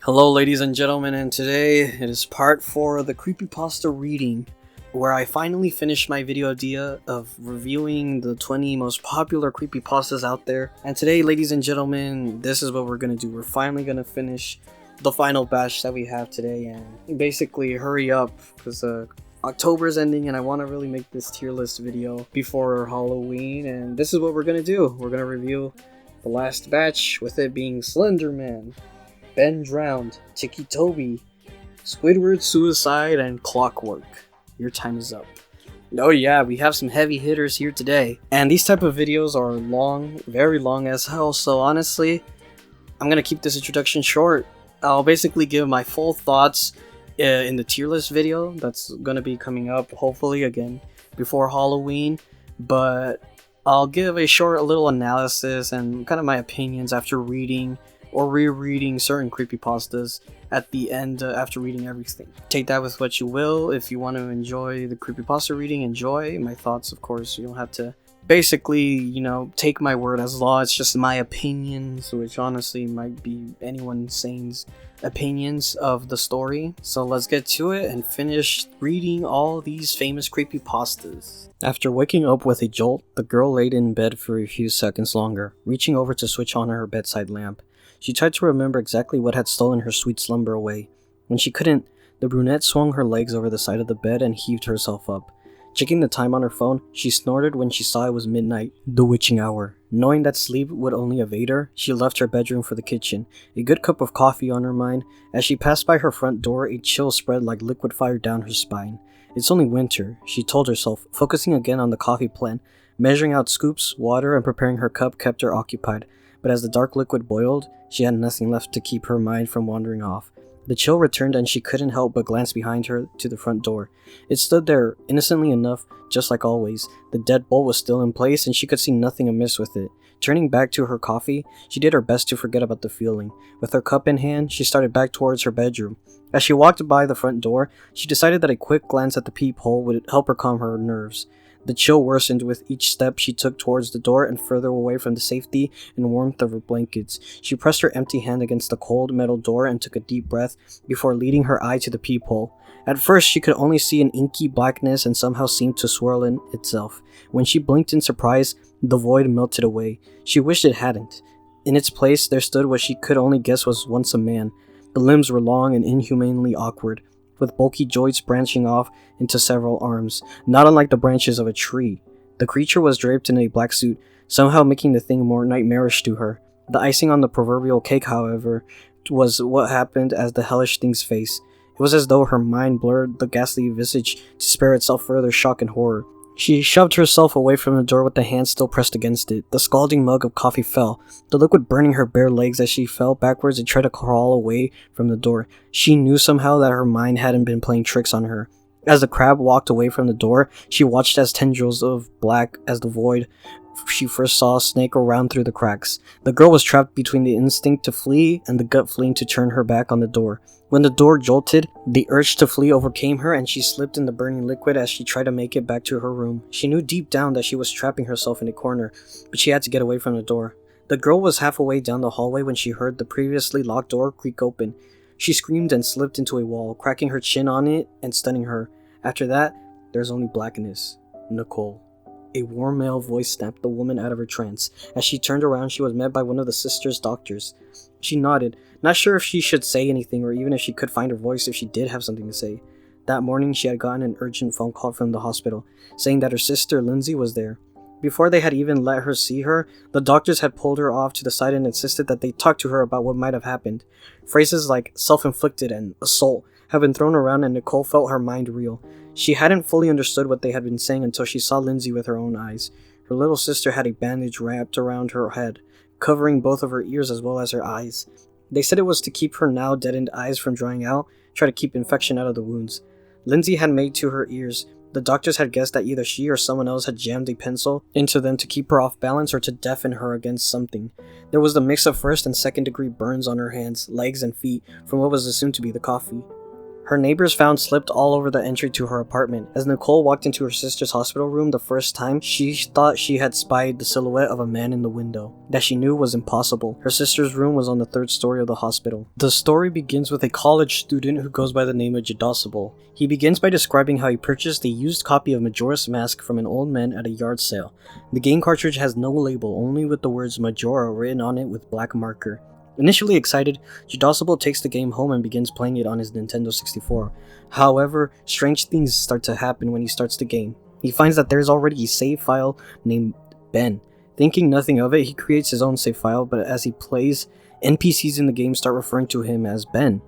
Hello ladies and gentlemen, and today it is part 4 of the Creepypasta reading, where I finally finished my video idea of reviewing the 20 most popular creepypastas out there. And today, ladies and gentlemen, this is what we're gonna do. We're finally gonna finish the final batch that we have today, and basically hurry up, because October's ending and I want to really make this tier list video before Halloween, and this is what we're gonna do. We're gonna review the last batch, with it being Slenderman, Ben Drowned, Tiki Toby, Squidward Suicide, and Clockwork. Your time is up. Oh yeah, we have some heavy hitters here today. And these type of videos are long, very long as hell, so honestly, I'm gonna keep this introduction short. I'll basically give my full thoughts in the tier list video that's gonna be coming up, hopefully again, before Halloween. But I'll give a short little analysis and kind of my opinions after reading or rereading certain creepypastas at the end after reading everything. Take that with what you will. If you want to enjoy the creepypasta reading, enjoy. My thoughts, of course, you don't have to basically, take my word as law. It's just my opinions, which honestly might be anyone sane's opinions of the story. So let's get to it and finish reading all these famous creepypastas. After waking up with a jolt, the girl laid in bed for a few seconds longer, reaching over to switch on her bedside lamp. She tried to remember exactly what had stolen her sweet slumber away. When she couldn't, the brunette swung her legs over the side of the bed and heaved herself up. Checking the time on her phone, she snorted when she saw it was midnight, the witching hour. Knowing that sleep would only evade her, she left her bedroom for the kitchen, a good cup of coffee on her mind. As she passed by her front door, a chill spread like liquid fire down her spine. It's only winter, she told herself, focusing again on the coffee plant. Measuring out scoops, water, and preparing her cup kept her occupied. But as the dark liquid boiled, she had nothing left to keep her mind from wandering off. The chill returned and she couldn't help but glance behind her to the front door. It stood there, innocently enough, just like always. The deadbolt was still in place and she could see nothing amiss with it. Turning back to her coffee, she did her best to forget about the feeling. With her cup in hand, she started back towards her bedroom. As she walked by the front door, she decided that a quick glance at the peephole would help her calm her nerves. The chill worsened with each step she took towards the door and further away from the safety and warmth of her blankets. She pressed her empty hand against the cold metal door and took a deep breath before leading her eye to the peephole. At first, she could only see an inky blackness and somehow seemed to swirl in itself. When she blinked in surprise, the void melted away. She wished it hadn't. In its place, there stood what she could only guess was once a man. The limbs were long and inhumanely awkward, with bulky joints branching off into several arms, not unlike the branches of a tree. The creature was draped in a black suit, somehow making the thing more nightmarish to her. The icing on the proverbial cake, however, was what happened as the hellish thing's face. It was as though her mind blurred the ghastly visage to spare itself further shock and horror. She shoved herself away from the door with the hand still pressed against it. The scalding mug of coffee fell, the liquid burning her bare legs as she fell backwards and tried to crawl away from the door. She knew somehow that her mind hadn't been playing tricks on her. As the crab walked away from the door, she watched as tendrils of black as the void she first saw snake around through the cracks. The girl was trapped between the instinct to flee and the gut fleeing to turn her back on the door. When the door jolted, the urge to flee overcame her and she slipped in the burning liquid as she tried to make it back to her room. She knew deep down that she was trapping herself in a corner, but she had to get away from the door. The girl was halfway down the hallway when she heard the previously locked door creak open. She screamed and slipped into a wall, cracking her chin on it and stunning her. After that, there's only blackness. Nicole. A warm male voice snapped the woman out of her trance. As she turned around, she was met by one of the sister's doctors. She nodded, not sure if she should say anything or even if she could find her voice if she did have something to say. That morning, she had gotten an urgent phone call from the hospital, saying that her sister, Lindsay, was there. Before they had even let her see her, the doctors had pulled her off to the side and insisted that they talk to her about what might have happened. Phrases like self-inflicted and assault had been thrown around and Nicole felt her mind reel. She hadn't fully understood what they had been saying until she saw Lindsay with her own eyes. Her little sister had a bandage wrapped around her head, covering both of her ears as well as her eyes. They said it was to keep her now deadened eyes from drying out, try to keep infection out of the wounds. Lindsay had made to her ears. The doctors had guessed that either she or someone else had jammed a pencil into them to keep her off balance or to deafen her against something. There was the mix of first and second degree burns on her hands, legs, and feet from what was assumed to be the coffee. Her neighbors found slipped all over the entry to her apartment. As Nicole walked into her sister's hospital room the first time, she thought she had spied the silhouette of a man in the window. That she knew was impossible. Her sister's room was on the 3rd story of the hospital. The story begins with a college student who goes by the name of Jadosable. He begins by describing how he purchased a used copy of Majora's Mask from an old man at a yard sale. The game cartridge has no label, only with the words Majora written on it with black marker. Initially excited, Jadosable takes the game home and begins playing it on his Nintendo 64. However, strange things start to happen when he starts the game. He finds that there is already a save file named Ben. Thinking nothing of it, he creates his own save file, but as he plays, NPCs in the game start referring to him as Ben.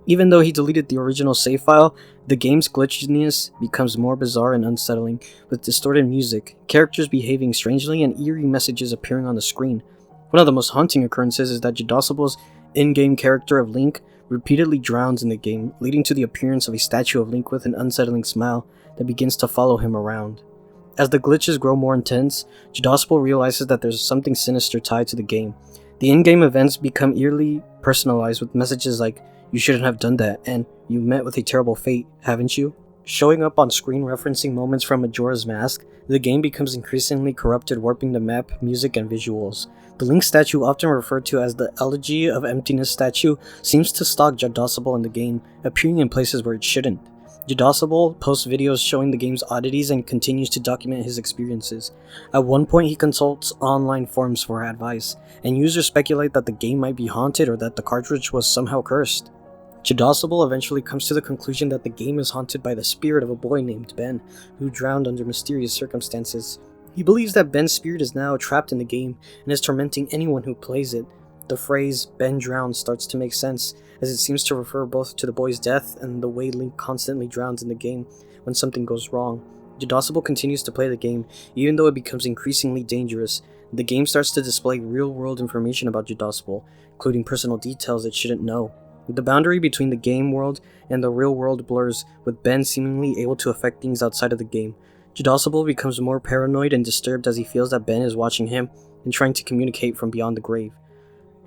Even though he deleted the original save file, the game's glitchiness becomes more bizarre and unsettling, with distorted music, characters behaving strangely, and eerie messages appearing on the screen. One of the most haunting occurrences is that Jadosable's in-game character of Link repeatedly drowns in the game, leading to the appearance of a statue of Link with an unsettling smile that begins to follow him around. As the glitches grow more intense, Jadosable realizes that there's something sinister tied to the game. The in-game events become eerily personalized with messages like, "You shouldn't have done that," and "You met with a terrible fate, haven't you?" Showing up on screen referencing moments from Majora's Mask, the game becomes increasingly corrupted, warping the map, music, and visuals. The Link statue, often referred to as the Elegy of Emptiness statue, seems to stalk Jadosable in the game, appearing in places where it shouldn't. Jadosable posts videos showing the game's oddities and continues to document his experiences. At one point, he consults online forums for advice, and users speculate that the game might be haunted or that the cartridge was somehow cursed. Jadosable eventually comes to the conclusion that the game is haunted by the spirit of a boy named Ben, who drowned under mysterious circumstances. He believes that Ben's spirit is now trapped in the game and is tormenting anyone who plays it. The phrase "Ben drowned" starts to make sense, as it seems to refer both to the boy's death and the way Link constantly drowns in the game when something goes wrong. Jadosable continues to play the game, even though it becomes increasingly dangerous. The game starts to display real-world information about Jadosable, including personal details it shouldn't know. The boundary between the game world and the real world blurs, with Ben seemingly able to affect things outside of the game. Jadosable becomes more paranoid and disturbed as he feels that Ben is watching him and trying to communicate from beyond the grave.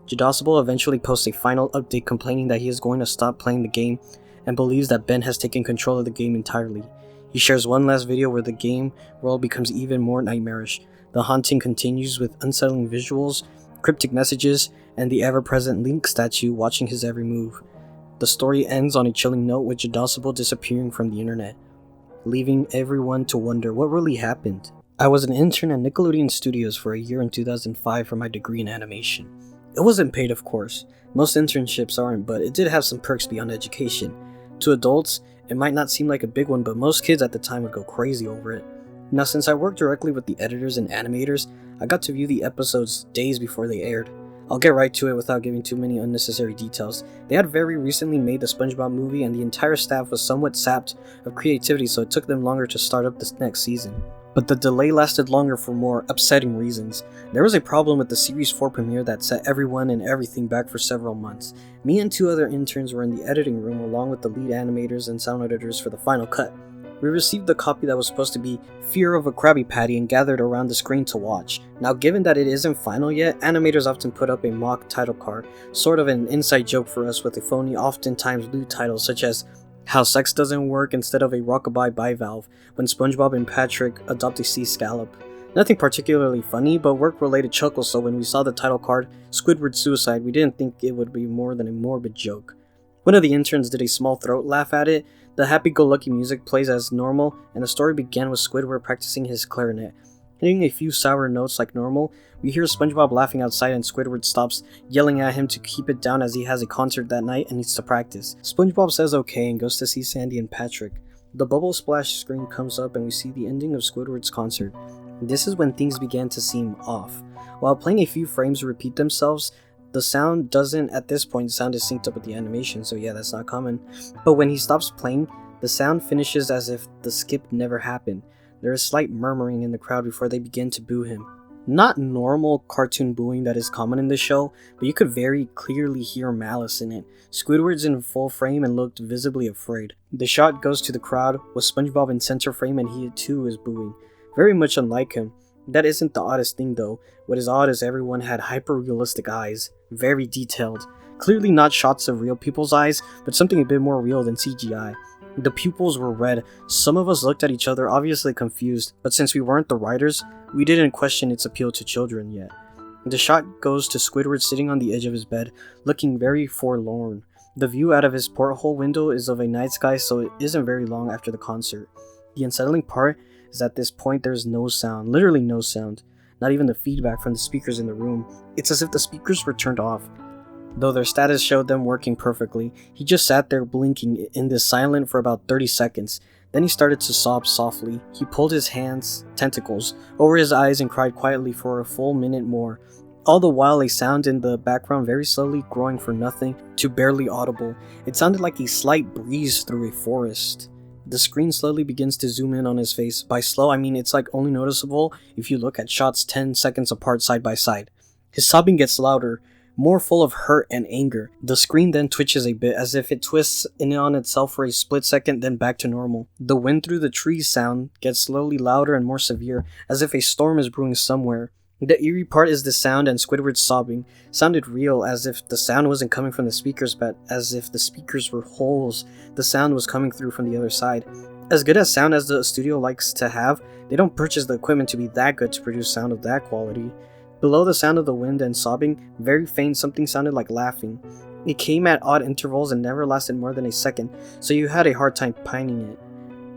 Jadosable eventually posts a final update complaining that he is going to stop playing the game and believes that Ben has taken control of the game entirely. He shares one last video where the game world becomes even more nightmarish. The haunting continues with unsettling visuals, cryptic messages, and the ever-present Link statue watching his every move. The story ends on a chilling note with Jadosable disappearing from the internet, leaving everyone to wonder what really happened. I was an intern at Nickelodeon Studios for a year in 2005 for my degree in animation. It wasn't paid, of course. Most internships aren't, but it did have some perks beyond education. To adults, it might not seem like a big one, but most kids at the time would go crazy over it. Now, since I worked directly with the editors and animators, I got to view the episodes days before they aired. I'll get right to it without giving too many unnecessary details. They had very recently made the SpongeBob movie, and the entire staff was somewhat sapped of creativity, so it took them longer to start up this next season. But the delay lasted longer for more upsetting reasons. There was a problem with the Series 4 premiere that set everyone and everything back for several months. Me and 2 other interns were in the editing room along with the lead animators and sound editors for the final cut. We received the copy that was supposed to be Fear of a Krabby Patty and gathered around the screen to watch. Now, given that it isn't final yet, animators often put up a mock title card, sort of an inside joke for us with a phony, oftentimes lewd title such as How Sex Doesn't Work instead of a Rockabye Bivalve, when SpongeBob and Patrick adopt a sea scallop. Nothing particularly funny, but work-related chuckles, so when we saw the title card, Squidward's Suicide, we didn't think it would be more than a morbid joke. One of the interns did a small throat laugh at it. The happy-go-lucky music plays as normal, and the story began with Squidward practicing his clarinet. Hitting a few sour notes like normal, we hear SpongeBob laughing outside and Squidward stops, yelling at him to keep it down as he has a concert that night and needs to practice. SpongeBob says okay and goes to see Sandy and Patrick. The bubble splash screen comes up and we see the ending of Squidward's concert. This is when things began to seem off. While playing a few frames repeat themselves, the sound doesn't at this point sound as synced up with the animation, so yeah, that's not common. But when he stops playing, the sound finishes as if the skip never happened. There is slight murmuring in the crowd before they begin to boo him. Not normal cartoon booing that is common in the show, but you could very clearly hear malice in it. Squidward's in full frame and looked visibly afraid. The shot goes to the crowd, with SpongeBob in center frame and he too is booing. Very much unlike him. That isn't the oddest thing though. What is odd is everyone had hyper-realistic eyes, very detailed, Clearly not shots of real people's eyes, but something a bit more real than CGI. The pupils were red. Some of us looked at each other, obviously confused, but since we weren't the writers, we didn't question its appeal to children yet. The shot goes to Squidward sitting on the edge of his bed, looking very forlorn. The view out of his porthole window is of a night sky, so it isn't very long after the concert. The unsettling part is at this point there's no sound, literally no sound, not even the feedback from the speakers in the room. It's as if the speakers were turned off, though their status showed them working perfectly. He just sat there blinking in this silence for about 30 seconds. Then he started to sob softly. He pulled his hands, tentacles, over his eyes and cried quietly for a full minute more. All the while a sound in the background very slowly growing from nothing to barely audible. It sounded like a slight breeze through a forest. The screen slowly begins to zoom in on his face. By slow, I mean it's like only noticeable if you look at shots 10 seconds apart side by side. His sobbing gets louder, more full of hurt and anger. The screen then twitches a bit, as if it twists in on itself for a split second, then back to normal. The wind through the trees sound gets slowly louder and more severe, as if a storm is brewing somewhere. The eerie part is the sound, and Squidward's sobbing sounded real, as if the sound wasn't coming from the speakers, but as if the speakers were holes the sound was coming through from the other side. As good as sound as the studio likes to have, they don't purchase the equipment to be that good to produce sound of that quality. Below the sound of the wind and sobbing, very faint, something sounded like laughing. It came at odd intervals and never lasted more than a second, so you had a hard time pinning it.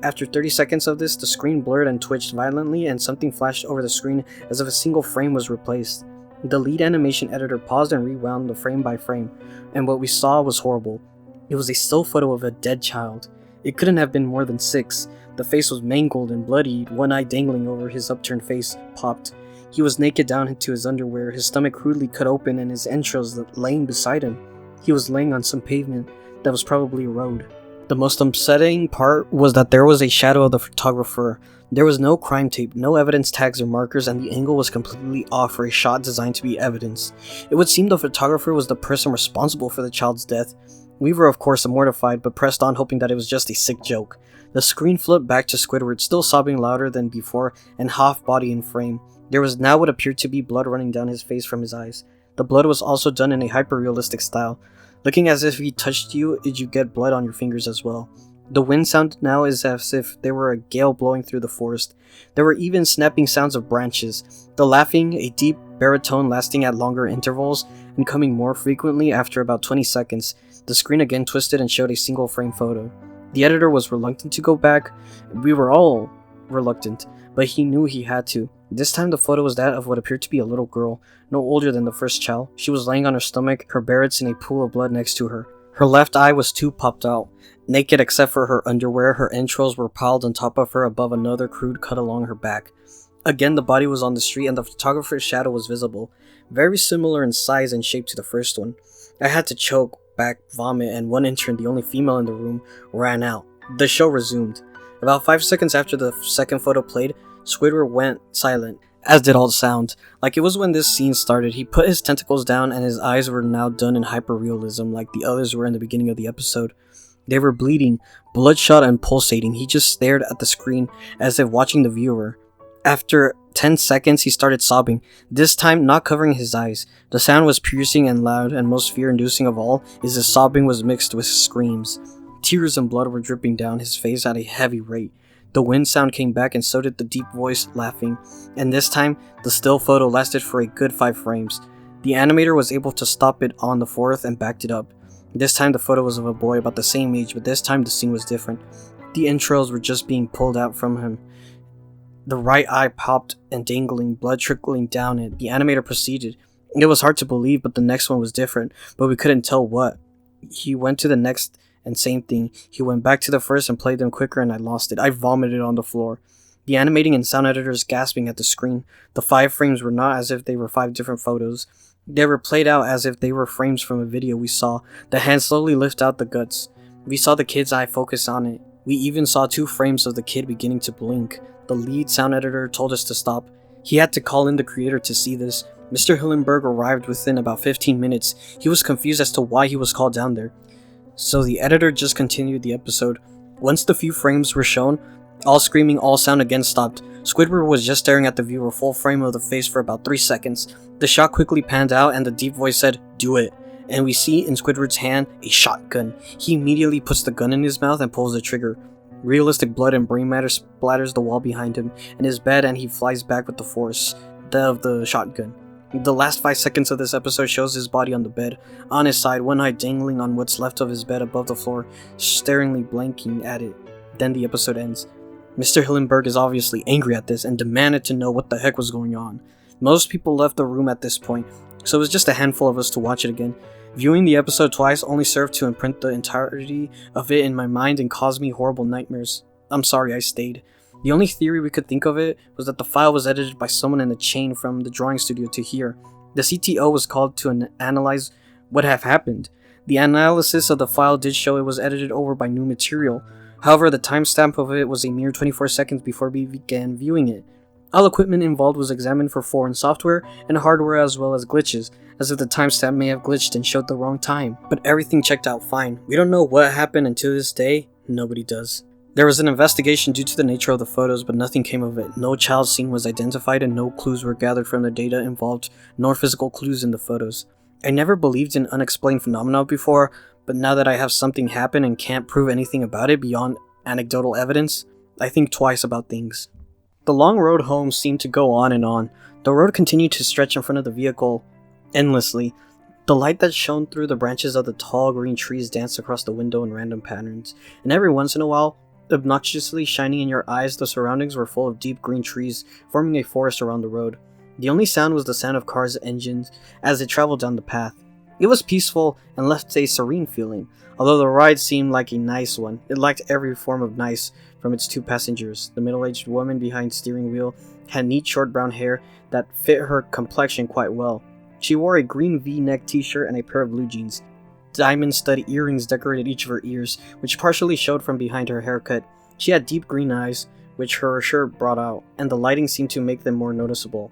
After 30 seconds of this, the screen blurred and twitched violently, and something flashed over the screen as if a single frame was replaced. The lead animation editor paused and rewound the frame by frame, and what we saw was horrible. It was a still photo of a dead child. It couldn't have been more than 6. The face was mangled and bloodied, one eye dangling over his upturned face, popped. He was naked down into his underwear, his stomach crudely cut open and his entrails laying beside him. He was laying on some pavement that was probably a road. The most upsetting part was that there was a shadow of the photographer. There was no crime tape, no evidence tags or markers, and the angle was completely off for a shot designed to be evidence. It would seem the photographer was the person responsible for the child's death. We were of course mortified, but pressed on hoping that it was just a sick joke. The screen flipped back to Squidward, still sobbing louder than before and half body in frame. There was now what appeared to be blood running down his face from his eyes. The blood was also done in a hyper-realistic style. Looking as if he touched you, you get blood on your fingers as well. The wind sound now is as if there were a gale blowing through the forest. There were even snapping sounds of branches. The laughing, a deep baritone lasting at longer intervals and coming more frequently after about 20 seconds. The screen again twisted and showed a single frame photo. The editor was reluctant to go back. We were all reluctant, but he knew he had to. This time the photo was that of what appeared to be a little girl, no older than the first child. She was laying on her stomach, her barrettes in a pool of blood next to her. Her left eye was too popped out. Naked except for her underwear, her entrails were piled on top of her above another crude cut along her back. Again, the body was on the street and the photographer's shadow was visible, very similar in size and shape to the first one. I had to choke back vomit, and one intern, the only female in the room, ran out. The show resumed. About 5 seconds after the second photo played, Squidward went silent, as did all the sound. Like it was when this scene started. He put his tentacles down and his eyes were now done in hyper-realism like the others were in the beginning of the episode. They were bleeding, bloodshot and pulsating. He just stared at the screen as if watching the viewer. After 10 seconds he started sobbing, this time not covering his eyes. The sound was piercing and loud, and most fear-inducing of all is the sobbing was mixed with screams. Tears and blood were dripping down his face at a heavy rate. The wind sound came back and so did the deep voice laughing, and this time the still photo lasted for a good 5 frames. The animator was able to stop it on the 4th and backed it up. This time the photo was of a boy about the same age, but this time the scene was different. The entrails were just being pulled out from him. The right eye popped and dangling, blood trickling down it. The animator proceeded. It was hard to believe, but the next one was different, but we couldn't tell what. He went to the next and same thing. He went back to the first and played them quicker and I lost it. I vomited on the floor. The animating and sound editors gasping at the screen. The 5 frames were not as if they were 5 different photos. They were played out as if they were frames from a video we saw. The hand slowly lift out the guts. We saw the kid's eye focus on it. We even saw 2 frames of the kid beginning to blink. The lead sound editor told us to stop. He had to call in the creator to see this. Mr. Hillenberg arrived within about 15 minutes. He was confused as to why he was called down there. So the editor just continued the episode. Once the few frames were shown, all screaming, all sound again stopped. Squidward was just staring at the viewer full frame of the face for about 3 seconds. The shot quickly panned out and the deep voice said, "Do it." and we see in Squidward's hand a shotgun. He immediately puts the gun in his mouth and pulls the trigger. Realistic blood and brain matter splatters the wall behind him and his bed, and he flies back with the force of the shotgun. The last 5 seconds of this episode shows his body on the bed, on his side, one eye dangling on what's left of his bed above the floor, staringly blanking at it. Then the episode ends. Mr. Hillenberg is obviously angry at this and demanded to know what the heck was going on. Most people left the room at this point, so it was just a handful of us to watch it again. Viewing the episode twice only served to imprint the entirety of it in my mind and cause me horrible nightmares. I'm sorry I stayed. The only theory we could think of it was that the file was edited by someone in the chain from the drawing studio to here. The CTO was called to analyze what had happened. The analysis of the file did show it was edited over by new material. However, the timestamp of it was a mere 24 seconds before we began viewing it. All equipment involved was examined for foreign software and hardware as well as glitches, as if the timestamp may have glitched and showed the wrong time. But everything checked out fine. We don't know what happened, and to this day, nobody does. There was an investigation due to the nature of the photos, but nothing came of it. No child scene was identified and no clues were gathered from the data involved, nor physical clues in the photos. I never believed in unexplained phenomena before, but now that I have something happen and can't prove anything about it beyond anecdotal evidence, I think twice about things. The long road home seemed to go on and on. The road continued to stretch in front of the vehicle endlessly. The light that shone through the branches of the tall green trees danced across the window in random patterns, and every once in a while, obnoxiously shining in your eyes, the surroundings were full of deep green trees, forming a forest around the road. The only sound was the sound of cars' engines as it traveled down the path. It was peaceful and left a serene feeling. Although the ride seemed like a nice one, it lacked every form of nice from its 2 passengers. The middle-aged woman behind steering wheel had neat short brown hair that fit her complexion quite well. She wore a green V-neck t-shirt and a pair of blue jeans. Diamond stud earrings decorated each of her ears, which partially showed from behind her haircut. She had deep green eyes, which her shirt brought out, and the lighting seemed to make them more noticeable.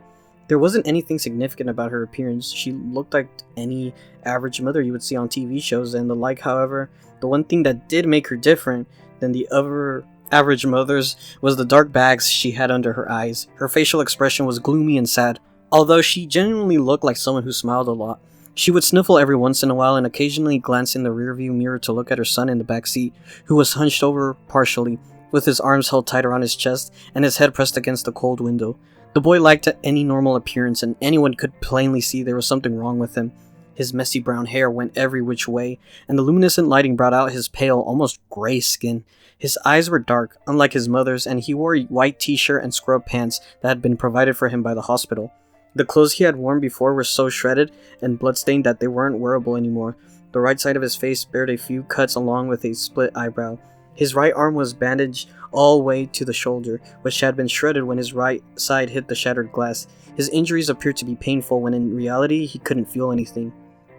There wasn't anything significant about her appearance. She looked like any average mother you would see on TV shows and the like. However, the one thing that did make her different than the other average mothers was the dark bags she had under her eyes. Her facial expression was gloomy and sad, although she genuinely looked like someone who smiled a lot. She would sniffle every once in a while and occasionally glance in the rearview mirror to look at her son in the back seat, who was hunched over partially, with his arms held tight around his chest and his head pressed against the cold window. The boy lacked any normal appearance, and anyone could plainly see there was something wrong with him. His messy brown hair went every which way, and the luminescent lighting brought out his pale, almost gray skin. His eyes were dark, unlike his mother's, and he wore a white t-shirt and scrub pants that had been provided for him by the hospital. The clothes he had worn before were so shredded and bloodstained that they weren't wearable anymore. The right side of his face bared a few cuts along with a split eyebrow. His right arm was bandaged all the way to the shoulder, which had been shredded when his right side hit the shattered glass. His injuries appeared to be painful when in reality he couldn't feel anything.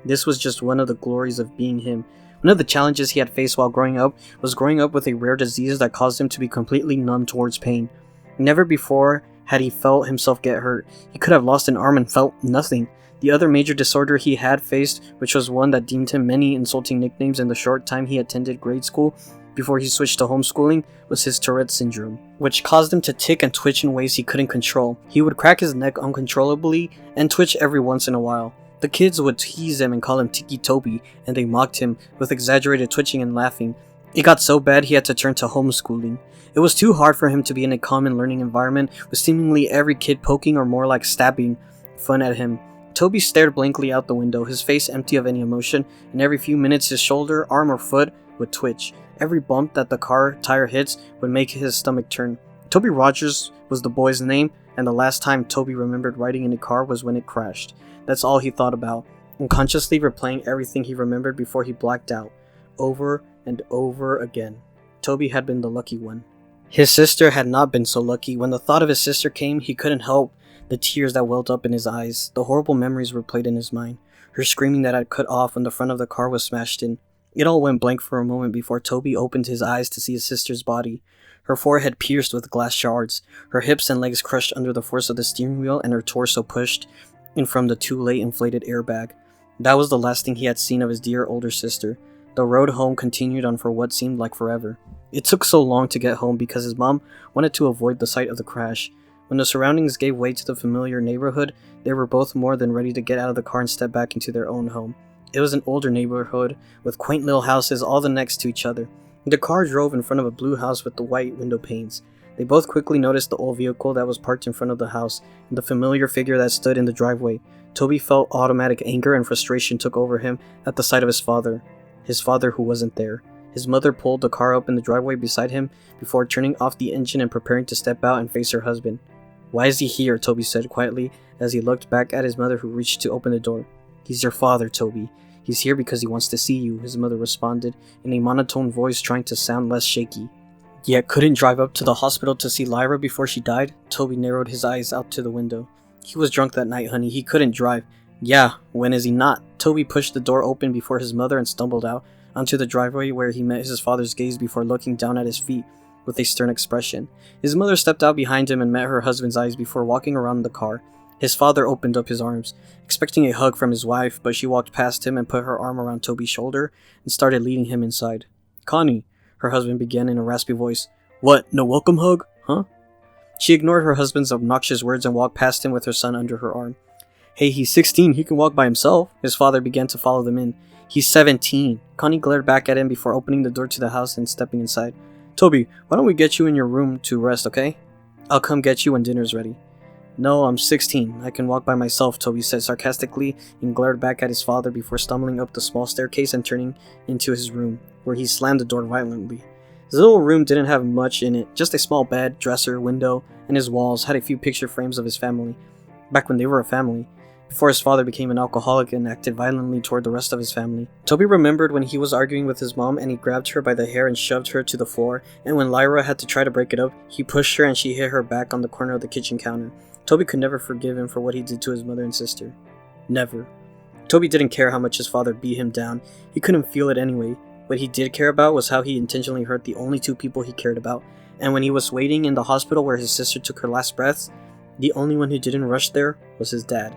This was just one of the glories of being him. One of the challenges he had faced while growing up was growing up with a rare disease that caused him to be completely numb towards pain. Never before had he felt himself get hurt. He could have lost an arm and felt nothing. The other major disorder he had faced, which was one that deemed him many insulting nicknames in the short time he attended grade school before he switched to homeschooling, was his Tourette's syndrome, which caused him to tick and twitch in ways he couldn't control. He would crack his neck uncontrollably and twitch every once in a while. The kids would tease him and call him Tiki Toby, and they mocked him with exaggerated twitching and laughing. It got so bad he had to turn to homeschooling. It was too hard for him to be in a common learning environment with seemingly every kid poking or more like stabbing fun at him. Toby stared blankly out the window, his face empty of any emotion, and every few minutes his shoulder, arm, or foot would twitch. Every bump that the car tire hits would make his stomach turn. Toby Rogers was the boy's name, and the last time Toby remembered riding in a car was when it crashed. That's all he thought about, unconsciously replaying everything he remembered before he blacked out, over and over again. Toby had been the lucky one. His sister had not been so lucky. When the thought of his sister came, he couldn't help the tears that welled up in his eyes. The horrible memories replayed in his mind. Her screaming that had cut off when the front of the car was smashed in. It all went blank for a moment before Toby opened his eyes to see his sister's body. Her forehead pierced with glass shards, her hips and legs crushed under the force of the steering wheel, and her torso pushed in from the too late inflated airbag. That was the last thing he had seen of his dear older sister. The road home continued on for what seemed like forever. It took so long to get home because his mom wanted to avoid the sight of the crash. When the surroundings gave way to the familiar neighborhood, they were both more than ready to get out of the car and step back into their own home. It was an older neighborhood with quaint little houses all next to each other. The car drove in front of a blue house with the white window panes. They both quickly noticed the old vehicle that was parked in front of the house and the familiar figure that stood in the driveway. Toby felt automatic anger and frustration took over him at the sight of his father who wasn't there. His mother pulled the car up in the driveway beside him before turning off the engine and preparing to step out and face her husband. "Why is he here?" Toby said quietly as he looked back at his mother who reached to open the door. "He's your father, Toby. He's here because he wants to see you," his mother responded in a monotone voice trying to sound less shaky. "Yet couldn't drive up to the hospital to see Lyra before she died?" Toby narrowed his eyes out to the window. "He was drunk that night, honey. He couldn't drive." "Yeah, when is he not?" Toby pushed the door open before his mother and stumbled out onto the driveway where he met his father's gaze before looking down at his feet with a stern expression. His mother stepped out behind him and met her husband's eyes before walking around the car. His father opened up his arms, expecting a hug from his wife, but she walked past him and put her arm around Toby's shoulder and started leading him inside. "Connie," her husband began in a raspy voice. "What, no welcome hug, huh?" She ignored her husband's obnoxious words and walked past him with her son under her arm. "Hey, he's 16, he can walk by himself." His father began to follow them in. "He's 17. Connie glared back at him before opening the door to the house and stepping inside. "Toby, why don't we get you in your room to rest, okay? I'll come get you when dinner's ready." "No, I'm 16. I can walk by myself," Toby said sarcastically and glared back at his father before stumbling up the small staircase and turning into his room, where he slammed the door violently. His little room didn't have much in it, just a small bed, dresser, window, and his walls had a few picture frames of his family, back when they were a family, before his father became an alcoholic and acted violently toward the rest of his family. Toby remembered when he was arguing with his mom and he grabbed her by the hair and shoved her to the floor, and when Lyra had to try to break it up, he pushed her and she hit her back on the corner of the kitchen counter. Toby could never forgive him for what he did to his mother and sister. Never. Toby didn't care how much his father beat him down. He couldn't feel it anyway. What he did care about was how he intentionally hurt the only two people he cared about, and when he was waiting in the hospital where his sister took her last breaths, the only one who didn't rush there was his dad.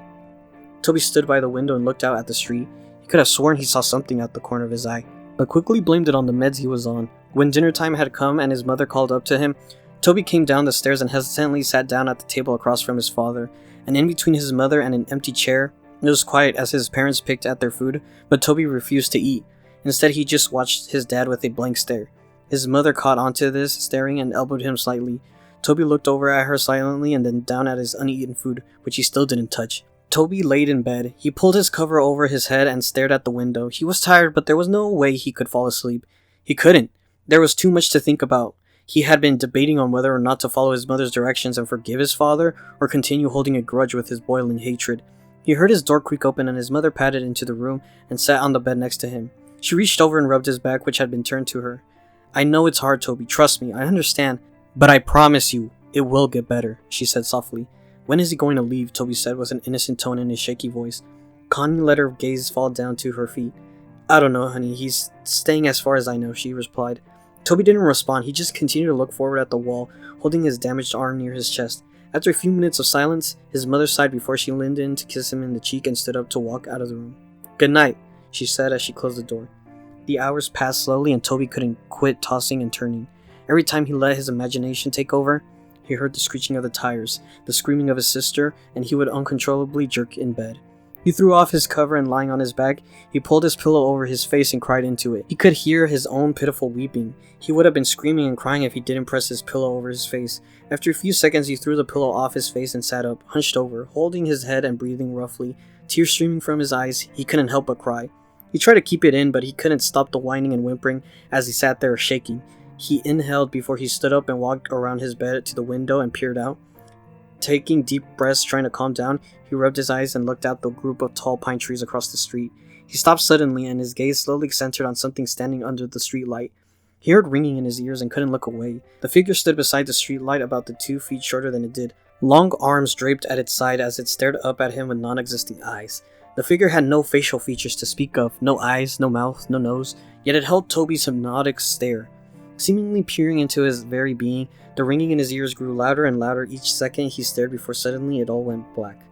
Toby stood by the window and looked out at the street. He could have sworn he saw something out the corner of his eye, but quickly blamed it on the meds he was on. When dinner time had come and his mother called up to him, Toby came down the stairs and hesitantly sat down at the table across from his father, and in between his mother and an empty chair, it was quiet as his parents picked at their food, but Toby refused to eat. Instead, he just watched his dad with a blank stare. His mother caught onto this, staring, and elbowed him slightly. Toby looked over at her silently and then down at his uneaten food, which he still didn't touch. Toby laid in bed. He pulled his cover over his head and stared at the window. He was tired, but there was no way he could fall asleep. He couldn't. There was too much to think about. He had been debating on whether or not to follow his mother's directions and forgive his father, or continue holding a grudge with his boiling hatred. He heard his door creak open and his mother padded into the room and sat on the bed next to him. She reached over and rubbed his back, which had been turned to her. "I know it's hard, Toby. Trust me. I understand. But I promise you, it will get better," she said softly. "When is he going to leave?" Toby said with an innocent tone in his shaky voice. Connie let her gaze fall down to her feet. "I don't know, honey. He's staying as far as I know," she replied. Toby didn't respond. He just continued to look forward at the wall, holding his damaged arm near his chest. After a few minutes of silence, his mother sighed before she leaned in to kiss him in the cheek and stood up to walk out of the room. "Good night," she said as she closed the door. The hours passed slowly and Toby couldn't quit tossing and turning. Every time he let his imagination take over, he heard the screeching of the tires, the screaming of his sister, and he would uncontrollably jerk in bed. He threw off his cover and lying on his back, he pulled his pillow over his face and cried into it. He could hear his own pitiful weeping. He would have been screaming and crying if he didn't press his pillow over his face. After a few seconds, he threw the pillow off his face and sat up, hunched over, holding his head and breathing roughly. Tears streaming from his eyes, he couldn't help but cry. He tried to keep it in, but he couldn't stop the whining and whimpering as he sat there shaking. He inhaled before he stood up and walked around his bed to the window and peered out. Taking deep breaths, trying to calm down, he rubbed his eyes and looked at the group of tall pine trees across the street. He stopped suddenly and his gaze slowly centered on something standing under the street light. He heard ringing in his ears and couldn't look away. The figure stood beside the street light about 2 feet shorter than it did, long arms draped at its side as it stared up at him with non-existing eyes. The figure had no facial features to speak of, no eyes, no mouth, no nose, yet it held Toby's hypnotic stare. Seemingly peering into his very being, the ringing in his ears grew louder and louder each second he stared before suddenly it all went black.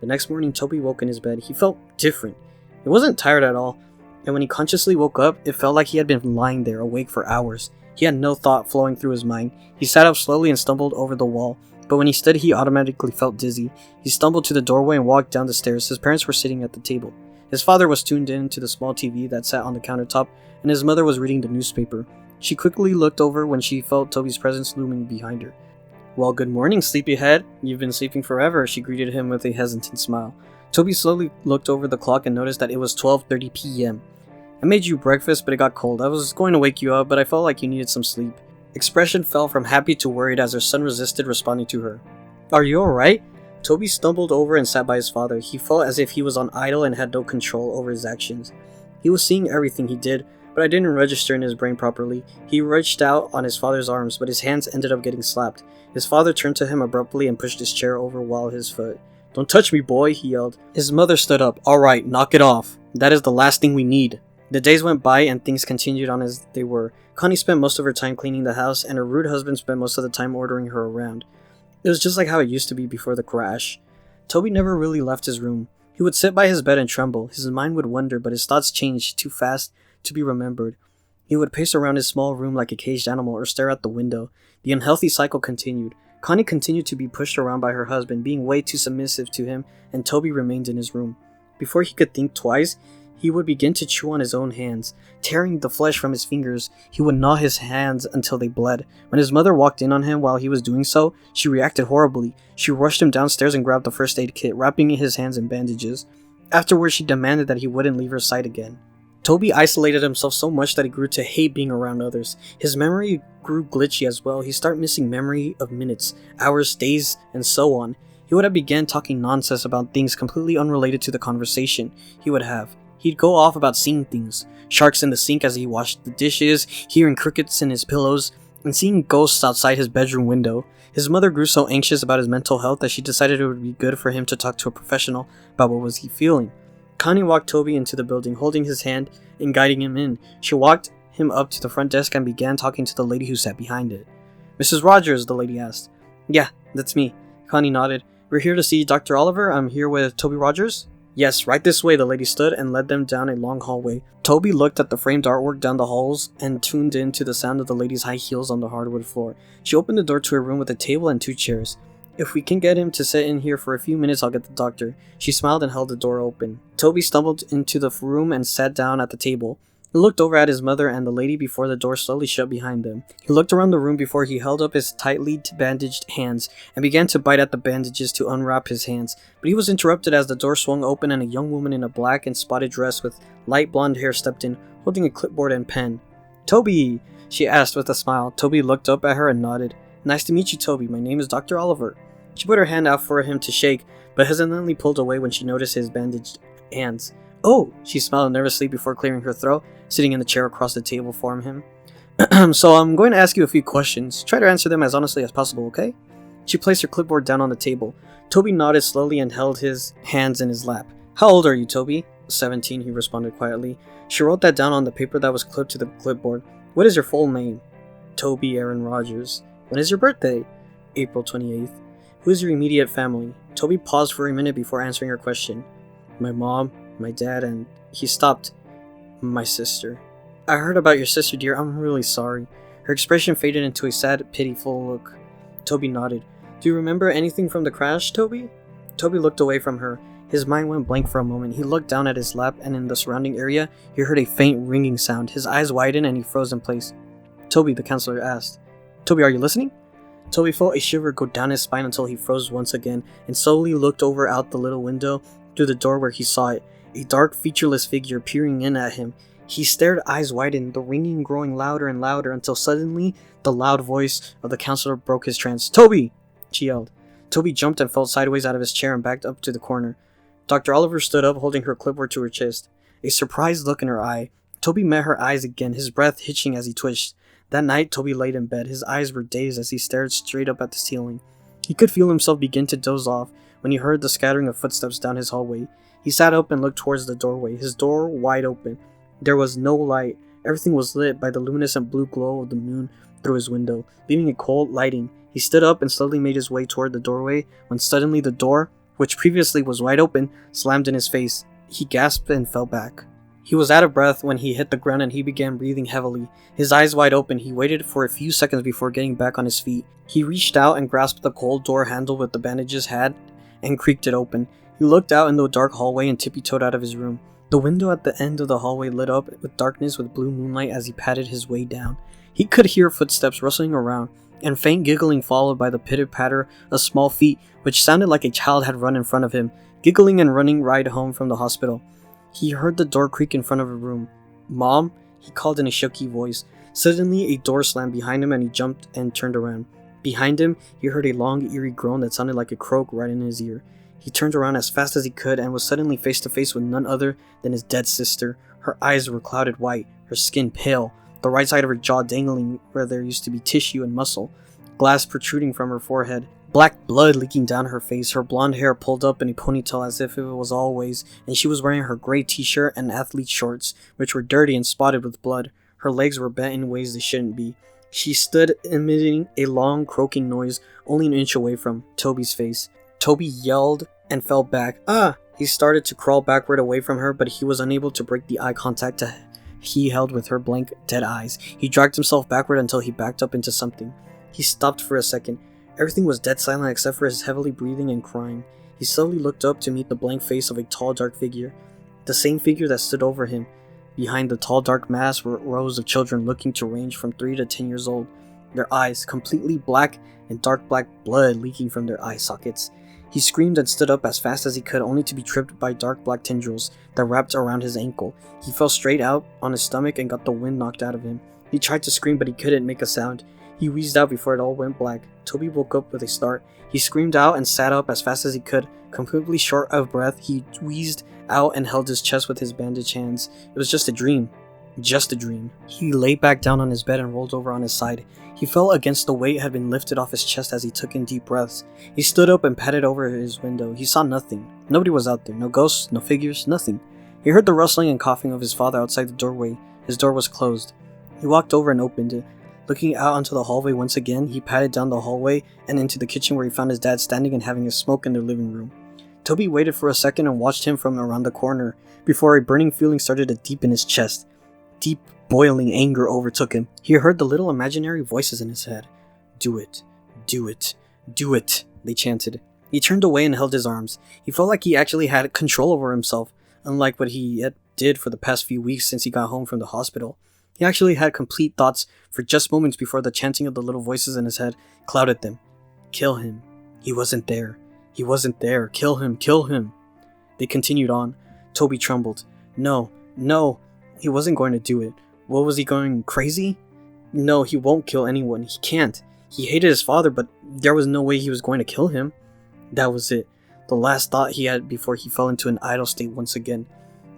The next morning, Toby woke in his bed. He felt different. He wasn't tired at all, and when he consciously woke up, it felt like he had been lying there awake for hours. He had no thought flowing through his mind. He sat up slowly and stumbled over the wall, but when he stood, he automatically felt dizzy. He stumbled to the doorway and walked down the stairs. His parents were sitting at the table. His father was tuned in to the small TV that sat on the countertop, and his mother was reading the newspaper. She quickly looked over when she felt Toby's presence looming behind her. "Well, good morning, sleepyhead. You've been sleeping forever," she greeted him with a hesitant smile. Toby slowly looked over the clock and noticed that it was 12:30 p.m. "I made you breakfast, but it got cold. I was going to wake you up, but I felt like you needed some sleep." Expression fell from happy to worried as her son resisted responding to her. "Are you alright?" Toby stumbled over and sat by his father. He felt as if he was on idle and had no control over his actions. He was seeing everything he did, but it didn't register in his brain properly. He reached out on his father's arms, but his hands ended up getting slapped. His father turned to him abruptly and pushed his chair over while his foot. "Don't touch me, boy," he yelled. His mother stood up. "Alright, knock it off. That is the last thing we need." The days went by and things continued on as they were. Connie spent most of her time cleaning the house, and her rude husband spent most of the time ordering her around. It was just like how it used to be before the crash. Toby never really left his room. He would sit by his bed and tremble. His mind would wander, but his thoughts changed too fast to be remembered. He would pace around his small room like a caged animal or stare out the window. The unhealthy cycle continued. Connie continued to be pushed around by her husband, being way too submissive to him, and Toby remained in his room. Before he could think twice, he would begin to chew on his own hands, tearing the flesh from his fingers. He would gnaw his hands until they bled. When his mother walked in on him while he was doing so, she reacted horribly. She rushed him downstairs and grabbed the first aid kit, wrapping his hands in bandages. Afterwards, she demanded that he wouldn't leave her sight again. Toby isolated himself so much that he grew to hate being around others. His memory grew glitchy as well. He started missing memory of minutes, hours, days, and so on. He would have begun talking nonsense about things completely unrelated to the conversation he would have. He'd go off about seeing things, sharks in the sink as he washed the dishes, hearing crickets in his pillows, and seeing ghosts outside his bedroom window. His mother grew so anxious about his mental health that she decided it would be good for him to talk to a professional about what was he feeling. Connie walked Toby into the building, holding his hand and guiding him in. She walked him up to the front desk and began talking to the lady who sat behind it. "Mrs. Rogers," the lady asked. "Yeah, that's me." Connie nodded. "We're here to see Dr. Oliver. I'm here with Toby Rogers." "Yes, right this way," the lady stood and led them down a long hallway. Toby looked at the framed artwork down the halls and tuned in to the sound of the lady's high heels on the hardwood floor. She opened the door to a room with a table and 2 chairs. "If we can get him to sit in here for a few minutes, I'll get the doctor." She smiled and held the door open. Toby stumbled into the room and sat down at the table. He looked over at his mother and the lady before the door slowly shut behind them. He looked around the room before he held up his tightly bandaged hands and began to bite at the bandages to unwrap his hands. But he was interrupted as the door swung open and a young woman in a black and spotted dress with light blonde hair stepped in, holding a clipboard and pen. "Toby," she asked with a smile. Toby looked up at her and nodded. "Nice to meet you, Toby. My name is Dr. Oliver." She put her hand out for him to shake, but hesitantly pulled away when she noticed his bandaged hands. "Oh," she smiled nervously before clearing her throat, sitting in the chair across the table from him. "So I'm going to ask you a few questions. Try to answer them as honestly as possible, okay?" She placed her clipboard down on the table. Toby nodded slowly and held his hands in his lap. "How old are you, Toby?" 17, he responded quietly. She wrote that down on the paper that was clipped to the clipboard. "What is your full name?" "Toby Aaron Rogers." "When is your birthday?" "April 28th. "Who is your immediate family?" Toby paused for a minute before answering her question. "My mom, my dad, and..." He stopped. "My sister." "I heard about your sister, dear. I'm really sorry." Her expression faded into a sad, pitiful look. Toby nodded. "Do you remember anything from the crash, Toby?" Toby looked away from her. His mind went blank for a moment. He looked down at his lap, and in the surrounding area, he heard a faint ringing sound. His eyes widened, and he froze in place. "Toby," the counselor asked. "Toby, are you listening?" Toby felt a shiver go down his spine until he froze once again, and slowly looked over out the little window through the door where he saw it. A dark, featureless figure peering in at him. He stared, eyes widened, the ringing growing louder and louder until suddenly the loud voice of the counselor broke his trance. "Toby!" she yelled. Toby jumped and fell sideways out of his chair and backed up to the corner. Dr. Oliver stood up, holding her clipboard to her chest, a surprised look in her eye. Toby met her eyes again, his breath hitching as he twitched. That night, Toby laid in bed. His eyes were dazed as he stared straight up at the ceiling. He could feel himself begin to doze off when he heard the scattering of footsteps down his hallway. He sat up and looked towards the doorway, his door wide open. There was no light. Everything was lit by the luminescent blue glow of the moon through his window, leaving a cold lighting. He stood up and slowly made his way toward the doorway when suddenly the door, which previously was wide open, slammed in his face. He gasped and fell back. He was out of breath when he hit the ground and he began breathing heavily. His eyes wide open, he waited for a few seconds before getting back on his feet. He reached out and grasped the cold door handle with the bandages had and creaked it open. He looked out into the dark hallway and tippy-toed out of his room. The window at the end of the hallway lit up with darkness with blue moonlight as he padded his way down. He could hear footsteps rustling around, and faint giggling followed by the pitter-patter of small feet, which sounded like a child had run in front of him, giggling and running right home from the hospital. He heard the door creak in front of a room. "Mom?" he called in a shaky voice. Suddenly, a door slammed behind him and he jumped and turned around. Behind him, he heard a long, eerie groan that sounded like a croak right in his ear. He turned around as fast as he could and was suddenly face to face with none other than his dead sister. Her eyes were clouded white, her skin pale, the right side of her jaw dangling where there used to be tissue and muscle, glass protruding from her forehead, black blood leaking down her face, her blonde hair pulled up in a ponytail as if it was always, and she was wearing her gray t-shirt and athlete shorts, which were dirty and spotted with blood. Her legs were bent in ways they shouldn't be. She stood emitting a long croaking noise only an inch away from Toby's face. Toby yelled and fell back. "Ah!" He started to crawl backward away from her, but he was unable to break the eye contact he held with her blank, dead eyes. He dragged himself backward until he backed up into something. He stopped for a second. Everything was dead silent except for his heavily breathing and crying. He slowly looked up to meet the blank face of a tall, dark figure. The same figure that stood over him. Behind the tall, dark mass were rows of children looking to range from 3 to 10 years old. Their eyes completely black and dark black blood leaking from their eye sockets. He screamed and stood up as fast as he could, only to be tripped by dark black tendrils that wrapped around his ankle. He fell straight out on his stomach and got the wind knocked out of him. He tried to scream, but he couldn't make a sound. He wheezed out before it all went black. Toby woke up with a start. He screamed out and sat up as fast as he could. Completely short of breath, he wheezed out and held his chest with his bandaged hands. It was just a dream. Just a dream. He lay back down on his bed and rolled over on his side. He felt against the weight had been lifted off his chest as he took in deep breaths. He stood up and patted over his window. He saw nothing. Nobody was out there. No ghosts, no figures, nothing. He heard the rustling and coughing of his father outside the doorway. His door was closed. He walked over and opened it. Looking out onto the hallway once again, he padded down the hallway and into the kitchen where he found his dad standing and having a smoke in the living room. Toby waited for a second and watched him from around the corner before a burning feeling started to deepen his chest. Deep, boiling anger overtook him. He heard the little imaginary voices in his head. "Do it. Do it. Do it," they chanted. He turned away and held his arms. He felt like he actually had control over himself, unlike what he did for the past few weeks since he got home from the hospital. He actually had complete thoughts for just moments before the chanting of the little voices in his head clouded them. Kill him. He wasn't there. He wasn't there. Kill him. Kill him. They continued on. Toby trembled. No. No. He wasn't going to do it. What was he going crazy? No, he won't kill anyone. He can't. He hated his father, but there was no way he was going to kill him. That was it. The last thought he had before he fell into an idle state once again.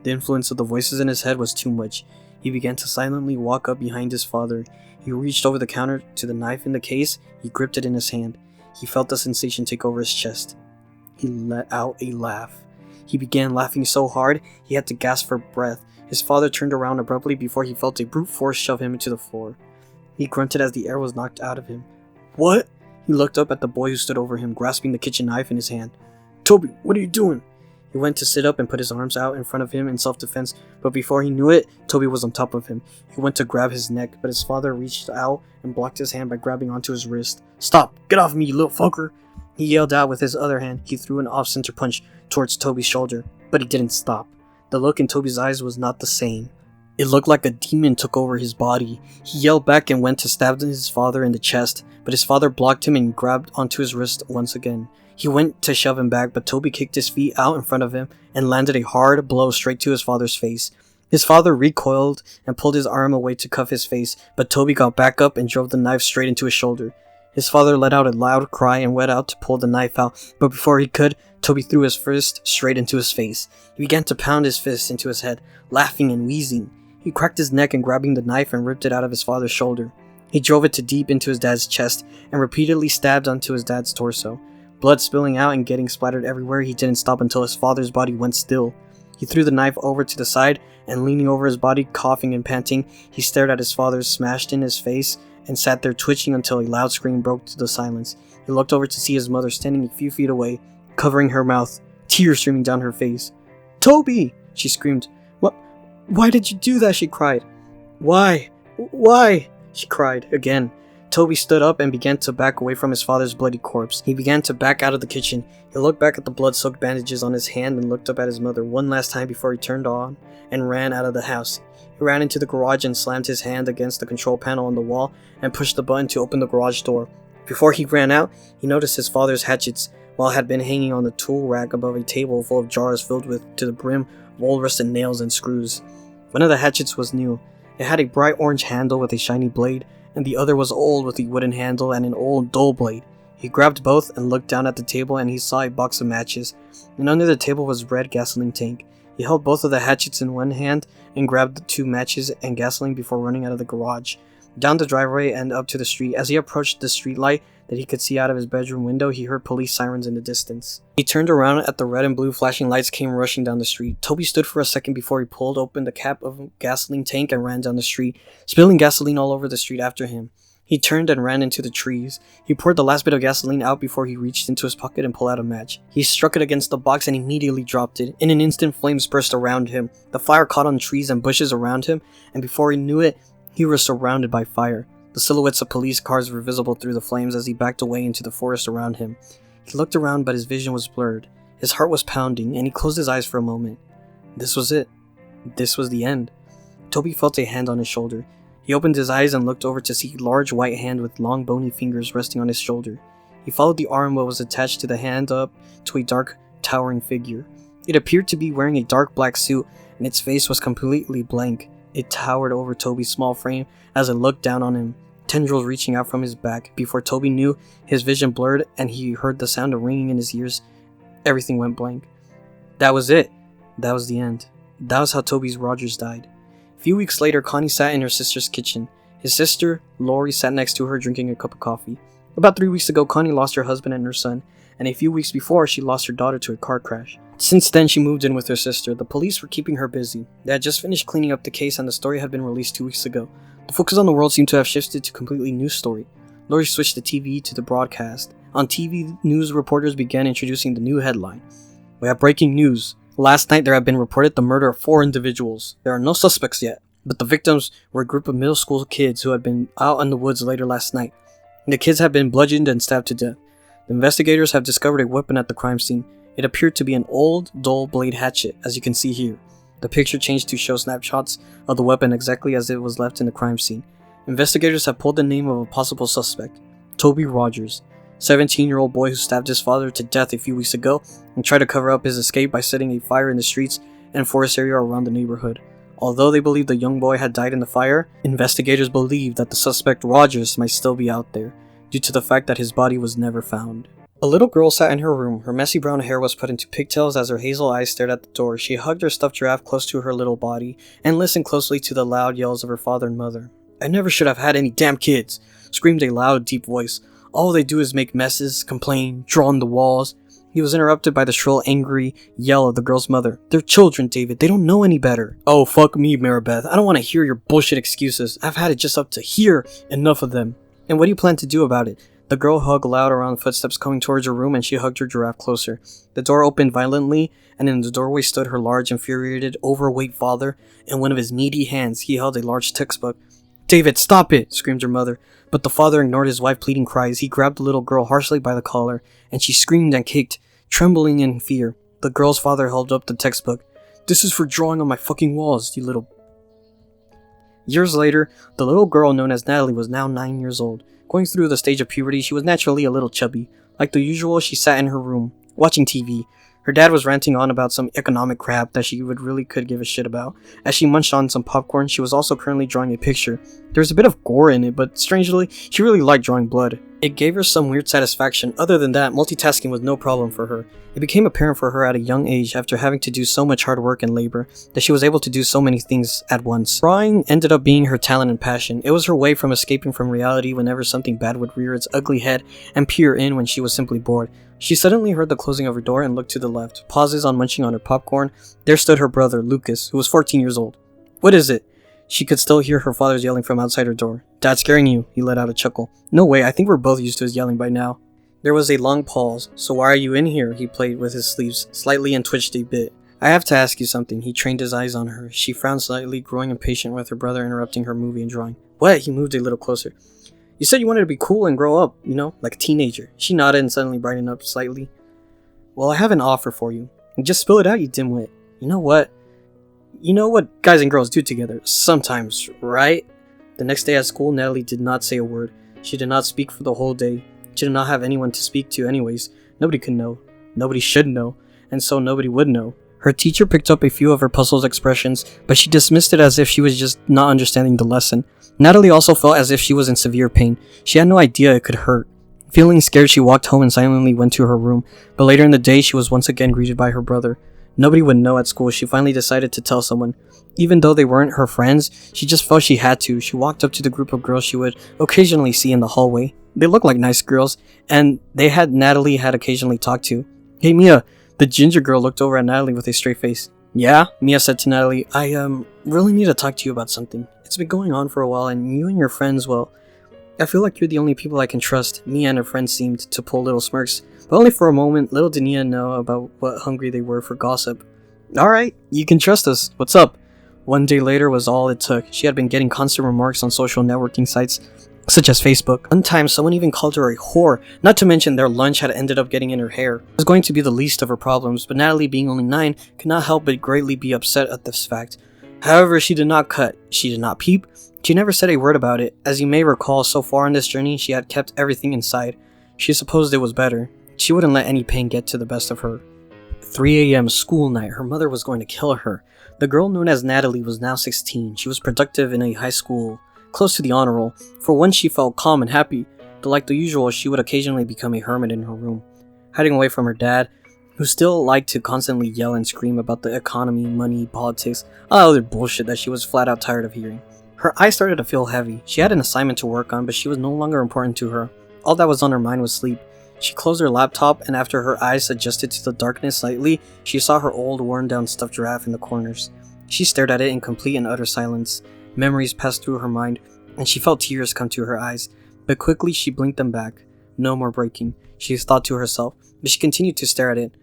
The influence of the voices in his head was too much. He began to silently walk up behind his father. He reached over the counter to the knife in the case. He gripped it in his hand. He felt the sensation take over his chest. He let out a laugh. He began laughing so hard he had to gasp for breath. His father turned around abruptly before he felt a brute force shove him into the floor. He grunted as the air was knocked out of him. "What?" He looked up at the boy who stood over him, grasping the kitchen knife in his hand. "Toby, what are you doing?" He went to sit up and put his arms out in front of him in self-defense, but before he knew it, Toby was on top of him. He went to grab his neck, but his father reached out and blocked his hand by grabbing onto his wrist. "Stop! Get off me, you little fucker!" He yelled out with his other hand. He threw an off-center punch towards Toby's shoulder, but he didn't stop. The look in Toby's eyes was not the same. It looked like a demon took over his body. He yelled back and went to stab his father in the chest, but his father blocked him and grabbed onto his wrist once again. He went to shove him back, but Toby kicked his feet out in front of him and landed a hard blow straight to his father's face. His father recoiled and pulled his arm away to cuff his face, but Toby got back up and drove the knife straight into his shoulder. His father let out a loud cry and went out to pull the knife out, but before he could, Toby threw his fist straight into his face. He began to pound his fist into his head, laughing and wheezing. He cracked his neck and grabbing the knife and ripped it out of his father's shoulder. He drove it to deep into his dad's chest and repeatedly stabbed onto his dad's torso. Blood spilling out and getting splattered everywhere, he didn't stop until his father's body went still. He threw the knife over to the side and leaning over his body, coughing and panting, he stared at his father's smashed in his face and sat there twitching until a loud scream broke through the silence. He looked over to see his mother standing a few feet away, covering her mouth, tears streaming down her face. "Toby!" she screamed. "What? Why did you do that?" she cried. Why? She cried again. Toby stood up and began to back away from his father's bloody corpse. He began to back out of the kitchen. He looked back at the blood-soaked bandages on his hand and looked up at his mother one last time before he turned on and ran out of the house. He ran into the garage and slammed his hand against the control panel on the wall and pushed the button to open the garage door. Before he ran out, he noticed his father's hatchets, while had been hanging on the tool rack above a table full of jars filled with to the brim of old rusted nails and screws. One of the hatchets was new. It had a bright orange handle with a shiny blade, and the other was old with a wooden handle and an old dull blade. He grabbed both and looked down at the table, and he saw a box of matches, and under the table was a red gasoline tank. He held both of the hatchets in one hand and grabbed the 2 matches and gasoline before running out of the garage, down the driveway and up to the street. As he approached the street light that he could see out of his bedroom window, he heard police sirens in the distance. He turned around at the red and blue flashing lights came rushing down the street. Toby stood for a second before he pulled open the cap of a gasoline tank and ran down the street, spilling gasoline all over the street after him. He turned and ran into the trees. He poured the last bit of gasoline out before he reached into his pocket and pulled out a match. He struck it against the box and immediately dropped it. In an instant, flames burst around him. The fire caught on trees and bushes around him, and before he knew it, he was surrounded by fire. The silhouettes of police cars were visible through the flames as he backed away into the forest around him. He looked around, but his vision was blurred. His heart was pounding, and he closed his eyes for a moment. This was it. This was the end. Toby felt a hand on his shoulder. He opened his eyes and looked over to see a large white hand with long bony fingers resting on his shoulder. He followed the arm that was attached to the hand up to a dark, towering figure. It appeared to be wearing a dark black suit, and its face was completely blank. It towered over Toby's small frame as it looked down on him, tendrils reaching out from his back. Before Toby knew, his vision blurred and he heard the sound of ringing in his ears. Everything went blank. That was it. That was the end. That was how Toby Rogers died. A few weeks later, Connie sat in her sister's kitchen. His sister, Lori, sat next to her drinking a cup of coffee. About 3 weeks ago, Connie lost her husband and her son, and a few weeks before, she lost her daughter to a car crash. Since then, she moved in with her sister. The police were keeping her busy. They had just finished cleaning up the case and the story had been released 2 weeks ago. The focus on the world seemed to have shifted to a completely new story. Lori switched the TV to the broadcast. On TV, news reporters began introducing the new headline. We have breaking news. Last night there have been reported the murder of 4 individuals. There are no suspects yet, but the victims were a group of middle school kids who had been out in the woods later last night. The kids had been bludgeoned and stabbed to death. The investigators have discovered a weapon at the crime scene. It appeared to be an old, dull blade hatchet, as you can see here. The picture changed to show snapshots of the weapon exactly as it was left in the crime scene. Investigators have pulled the name of a possible suspect, Toby Rogers, 17-year-old boy who stabbed his father to death a few weeks ago and tried to cover up his escape by setting a fire in the streets and forest area around the neighborhood. Although they believe the young boy had died in the fire, investigators believe that the suspect Rogers might still be out there, due to the fact that his body was never found. A little girl sat in her room. Her messy brown hair was put into pigtails as her hazel eyes stared at the door. She hugged her stuffed giraffe close to her little body and listened closely to the loud yells of her father and mother. I never should have had any damn kids, screamed a loud, deep voice. All they do is make messes, complain, draw on the walls. He was interrupted by the shrill, angry yell of the girl's mother. They're children, David. They don't know any better. Oh, fuck me, Maribeth. I don't want to hear your bullshit excuses. I've had it just up to here. Enough of them. And what do you plan to do about it? The girl hugged loud around footsteps coming towards her room, and she hugged her giraffe closer. The door opened violently, and in the doorway stood her large, infuriated, overweight father. In one of his meaty hands, he held a large textbook. David, stop it! Screamed her mother. But the father ignored his wife's pleading cries. He grabbed the little girl harshly by the collar, and she screamed and kicked, trembling in fear. The girl's father held up the textbook. This is for drawing on my fucking walls, you little... Years later, the little girl known as Natalie was now 9 years old. Going through the stage of puberty, she was naturally a little chubby. Like the usual, she sat in her room, watching TV. Her dad was ranting on about some economic crap that she really could give a shit about. As she munched on some popcorn, she was also currently drawing a picture. There was a bit of gore in it, but strangely, she really liked drawing blood. It gave her some weird satisfaction. Other than that, multitasking was no problem for her. It became apparent for her at a young age, after having to do so much hard work and labor, that she was able to do so many things at once. Drawing ended up being her talent and passion. It was her way from escaping from reality whenever something bad would rear its ugly head and peer in when she was simply bored. She suddenly heard the closing of her door and looked to the left. Pauses on munching on her popcorn. There stood her brother, Lucas, who was 14 years old. What is it? She could still hear her father's yelling from outside her door. Dad's scaring you, he let out a chuckle. No way, I think we're both used to his yelling by now. There was a long pause. So why are you in here? He played with his sleeves slightly and twitched a bit. I have to ask you something. He trained his eyes on her. She frowned slightly, growing impatient with her brother interrupting her movie and drawing. What? He moved a little closer. You said you wanted to be cool and grow up, like a teenager. She nodded and suddenly brightened up slightly. Well, I have an offer for you. Just spill it out, you dimwit. You know what? You know what guys and girls do together, sometimes, right? The next day at school, Natalie did not say a word. She did not speak for the whole day. She did not have anyone to speak to anyways. Nobody could know. Nobody should know. And so nobody would know. Her teacher picked up a few of her puzzled expressions, but she dismissed it as if she was just not understanding the lesson. Natalie also felt as if she was in severe pain. She had no idea it could hurt. Feeling scared, she walked home and silently went to her room, but later in the day, she was once again greeted by her brother. Nobody would know at school. She finally decided to tell someone. Even though they weren't her friends, she just felt she had to. She walked up to the group of girls she would occasionally see in the hallway. They looked like nice girls, and Natalie had occasionally talked to. Hey Mia, the ginger girl looked over at Natalie with a straight face. Yeah? Mia said to Natalie, I really need to talk to you about something. It's been going on for a while, and you and your friends, well, I feel like you're the only people I can trust. Mia and her friends seemed to pull little smirks, but only for a moment. Little did Nia know about what hungry they were for gossip. Alright, you can trust us. What's up? One day later was all it took. She had been getting constant remarks on social networking sites, such as Facebook. One time, someone even called her a whore, not to mention their lunch had ended up getting in her hair. It was going to be the least of her problems, but Natalie, being only 9, could not help but greatly be upset at this fact. However, she did not cut. She did not peep. She never said a word about it. As you may recall, so far on this journey, she had kept everything inside. She supposed it was better. She wouldn't let any pain get to the best of her. 3 a.m. school night. Her mother was going to kill her. The girl known as Natalie was now 16. She was productive in a high school, close to the honor roll. For once, she felt calm and happy, but like the usual, she would occasionally become a hermit in her room, hiding away from her dad, who still liked to constantly yell and scream about the economy, money, politics, all other bullshit that she was flat out tired of hearing. Her eyes started to feel heavy. She had an assignment to work on, but she was no longer important to her. All that was on her mind was sleep. She closed her laptop, and after her eyes adjusted to the darkness slightly, she saw her old, worn-down stuffed giraffe in the corners. She stared at it in complete and utter silence. Memories passed through her mind, and she felt tears come to her eyes, but quickly she blinked them back. No more breaking, she thought to herself, but she continued to stare at it.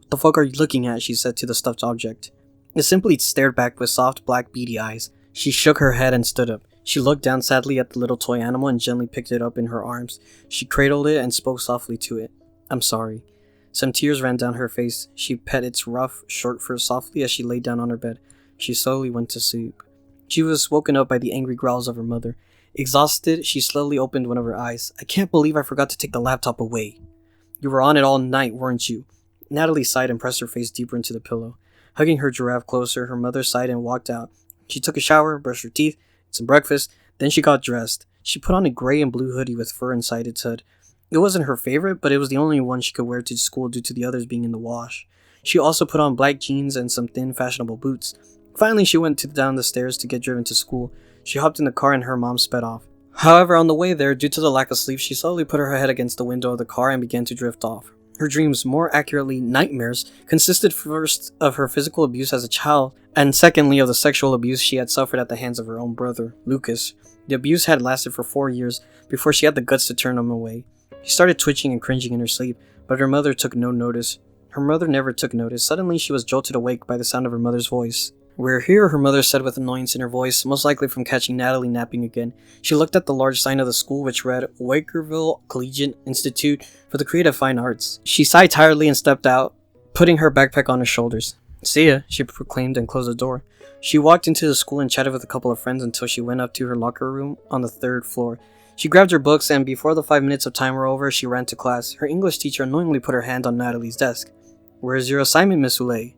What the fuck are you looking at? She said to the stuffed object. It simply stared back with soft, black, beady eyes. She shook her head and stood up. She looked down sadly at the little toy animal and gently picked it up in her arms. She cradled it and spoke softly to it. I'm sorry. Some tears ran down her face. She pet its rough, short fur softly as she lay down on her bed. She slowly went to sleep. She was woken up by the angry growls of her mother. Exhausted, she slowly opened one of her eyes. I can't believe I forgot to take the laptop away. You were on it all night, weren't you? Natalie sighed and pressed her face deeper into the pillow. Hugging her giraffe closer, her mother sighed and walked out. She took a shower, brushed her teeth, ate some breakfast, then she got dressed. She put on a gray and blue hoodie with fur inside its hood. It wasn't her favorite, but it was the only one she could wear to school due to the others being in the wash. She also put on black jeans and some thin, fashionable boots. Finally, she went down the stairs to get driven to school. She hopped in the car and her mom sped off. However, on the way there, due to the lack of sleep, she slowly put her head against the window of the car and began to drift off. Her dreams, more accurately nightmares, consisted first of her physical abuse as a child, and secondly of the sexual abuse she had suffered at the hands of her own brother, Lucas. The abuse had lasted for 4 years before she had the guts to turn him away. She started twitching and cringing in her sleep, but her mother took no notice. Her mother never took notice. Suddenly she was jolted awake by the sound of her mother's voice. We're here, her mother said with annoyance in her voice, most likely from catching Natalie napping again. She looked at the large sign of the school which read, Wakerville Collegiate Institute for the Creative Fine Arts. She sighed tiredly and stepped out, putting her backpack on her shoulders. See ya, she proclaimed and closed the door. She walked into the school and chatted with a couple of friends until she went up to her locker room on the 3rd floor. She grabbed her books and before the 5 minutes of time were over, she ran to class. Her English teacher annoyingly put her hand on Natalie's desk. Where's your assignment, Miss Ulay?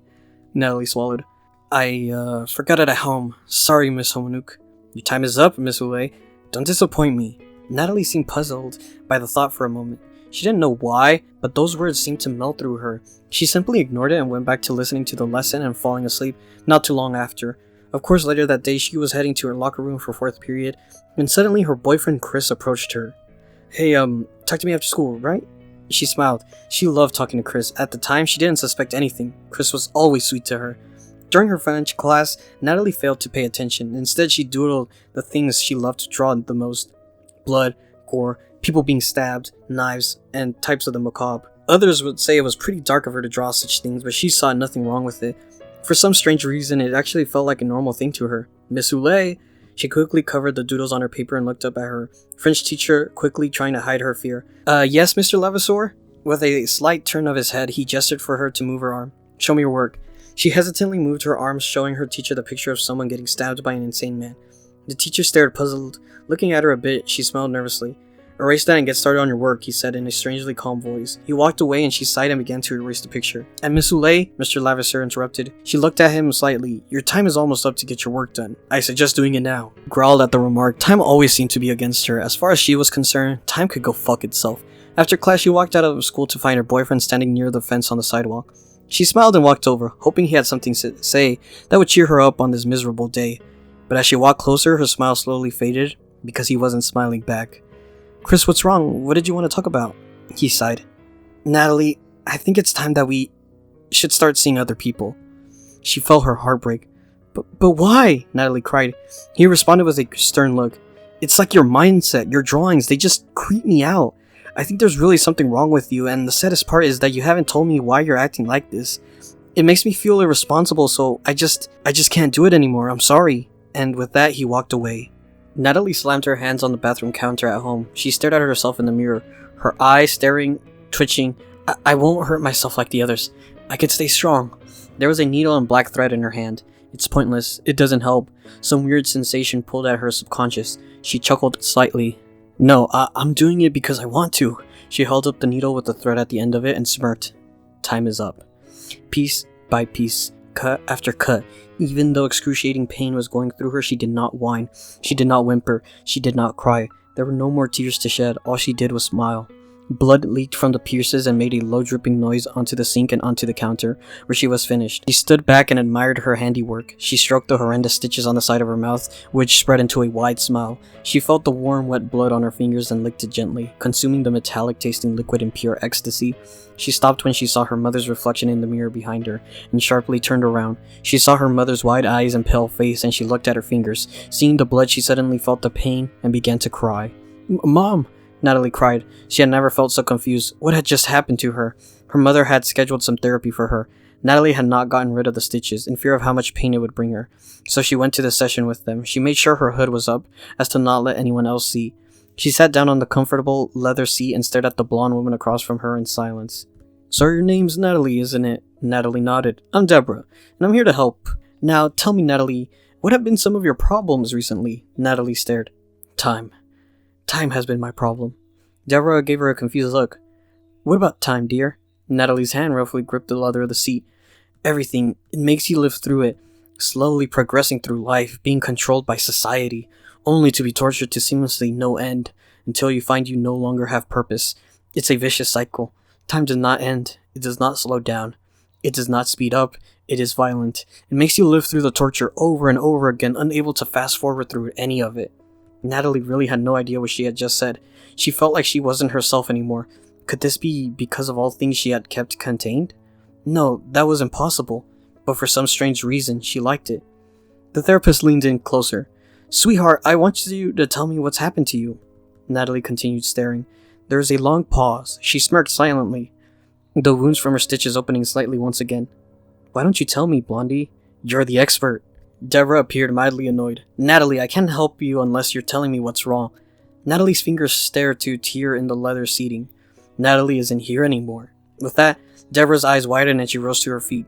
Natalie swallowed. I forgot it at home. Sorry, Miss Homanuk. Your time is up, Miss Ulay. Don't disappoint me. Natalie seemed puzzled by the thought for a moment. She didn't know why, but those words seemed to melt through her. She simply ignored it and went back to listening to the lesson and falling asleep not too long after. Of course, later that day, she was heading to her locker room for 4th period, when suddenly her boyfriend Chris approached her. Hey, talk to me after school, right? She smiled. She loved talking to Chris. At the time, she didn't suspect anything. Chris was always sweet to her. During her French class, Natalie failed to pay attention. Instead, she doodled the things she loved to draw the most. Blood, gore, people being stabbed, knives, and types of the macabre. Others would say it was pretty dark of her to draw such things, but she saw nothing wrong with it. For some strange reason, it actually felt like a normal thing to her. Miss Ulay, She quickly covered the doodles on her paper and looked up at her French teacher, quickly trying to hide her fear. Yes, Mr. Levasseur? With a slight turn of his head, he gestured for her to move her arm. Show me your work. She hesitantly moved her arms, showing her teacher the picture of someone getting stabbed by an insane man. The teacher stared puzzled. Looking at her a bit, she smiled nervously. Erase that and get started on your work, he said in a strangely calm voice. He walked away and she sighed and began to erase the picture. And Miss Oulet, Mr. Levasseur interrupted. She looked at him slightly. Your time is almost up to get your work done. I suggest doing it now. Growled at the remark. Time always seemed to be against her. As far as she was concerned, time could go fuck itself. After class, she walked out of school to find her boyfriend standing near the fence on the sidewalk. She smiled and walked over, hoping he had something to say that would cheer her up on this miserable day. But as she walked closer, her smile slowly faded because he wasn't smiling back. Chris, what's wrong? What did you want to talk about? He sighed. Natalie, I think it's time that we should start seeing other people. She felt her heart break. But why? Natalie cried. He responded with a stern look. It's like your mindset, your drawings, they just creep me out. I think there's really something wrong with you, and the saddest part is that you haven't told me why you're acting like this. It makes me feel irresponsible, so I just can't do it anymore. I'm sorry. And with that, he walked away. Natalie slammed her hands on the bathroom counter at home. She stared at herself in the mirror, her eyes staring, twitching. I won't hurt myself like the others. I can stay strong. There was a needle and black thread in her hand. It's pointless. It doesn't help. Some weird sensation pulled at her subconscious. She chuckled slightly. No, I'm doing it because I want to. She held up the needle with the thread at the end of it and smirked. Time is up. Piece by piece, cut after cut. Even though excruciating pain was going through her, she did not whine. She did not whimper. She did not cry. There were no more tears to shed. All she did was smile. Blood leaked from the pierces and made a low dripping noise onto the sink and onto the counter, where she was finished. She stood back and admired her handiwork. She stroked the horrendous stitches on the side of her mouth, which spread into a wide smile. She felt the warm, wet blood on her fingers and licked it gently, consuming the metallic tasting liquid in pure ecstasy. She stopped when she saw her mother's reflection in the mirror behind her, and sharply turned around. She saw her mother's wide eyes and pale face, and she looked at her fingers. Seeing the blood, she suddenly felt the pain and began to cry. Mom! Natalie cried. She had never felt so confused. What had just happened to her? Her mother had scheduled some therapy for her. Natalie had not gotten rid of the stitches, in fear of how much pain it would bring her. So she went to the session with them. She made sure her hood was up, as to not let anyone else see. She sat down on the comfortable leather seat and stared at the blonde woman across from her in silence. So your name's Natalie, isn't it? Natalie nodded. I'm Deborah, and I'm here to help. Now, tell me, Natalie, what have been some of your problems recently? Natalie stared. Time. Time has been my problem. Deborah gave her a confused look. What about time, dear? Natalie's hand roughly gripped the leather of the seat. Everything. It makes you live through it. Slowly progressing through life, being controlled by society, only to be tortured to seamlessly no end, until you find you no longer have purpose. It's a vicious cycle. Time does not end. It does not slow down. It does not speed up. It is violent. It makes you live through the torture over and over again, unable to fast forward through any of it. Natalie really had no idea what she had just said. She felt like she wasn't herself anymore. Could this be because of all things she had kept contained? No, that was impossible. But for some strange reason, she liked it. The therapist leaned in closer. Sweetheart, I want you to tell me what's happened to you. Natalie continued staring. There was a long pause. She smirked silently, the wounds from her stitches opening slightly once again. Why don't you tell me, Blondie? You're the expert. Deborah appeared mildly annoyed. Natalie, I can't help you unless you're telling me what's wrong. Natalie's fingers stared to a tear in the leather seating. Natalie isn't here anymore. With that, Deborah's eyes widened and she rose to her feet.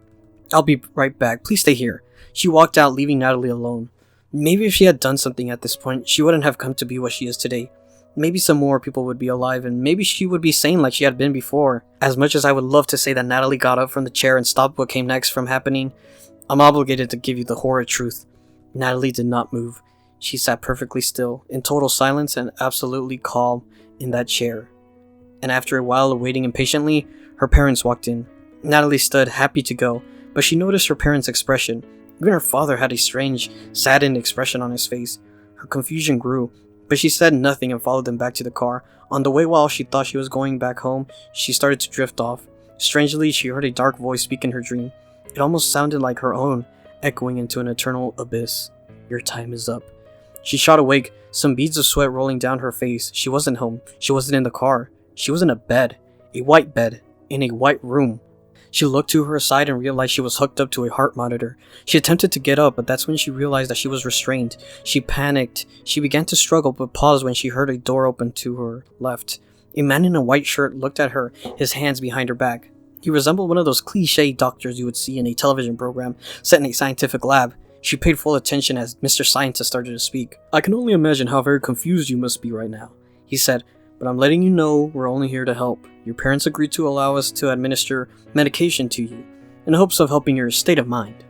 I'll be right back. Please stay here. She walked out, leaving Natalie alone. Maybe if she had done something at this point, she wouldn't have come to be what she is today. Maybe some more people would be alive, and maybe she would be sane like she had been before. As much as I would love to say that Natalie got up from the chair and stopped what came next from happening, I'm obligated to give you the horrid truth. Natalie did not move. She sat perfectly still, in total silence and absolutely calm in that chair. And after a while of waiting impatiently, her parents walked in. Natalie stood, happy to go, but she noticed her parents' expression. Even her father had a strange, saddened expression on his face. Her confusion grew, but she said nothing and followed them back to the car. On the way, while she thought she was going back home, she started to drift off. Strangely, she heard a dark voice speak in her dream. It almost sounded like her own, echoing into an eternal abyss. Your time is up. She shot awake, some beads of sweat rolling down her face. She wasn't home. She wasn't in the car. She was in a bed. A white bed. In a white room. She looked to her side and realized she was hooked up to a heart monitor. She attempted to get up, but that's when she realized that she was restrained. She panicked. She began to struggle, but paused when she heard a door open to her left. A man in a white shirt looked at her, his hands behind her back. He resembled one of those cliché doctors you would see in a television program set in a scientific lab. She paid full attention as Mr. Scientist started to speak. "I can only imagine how very confused you must be right now," he said. "But I'm letting you know we're only here to help. Your parents agreed to allow us to administer medication to you, in hopes of helping your state of mind."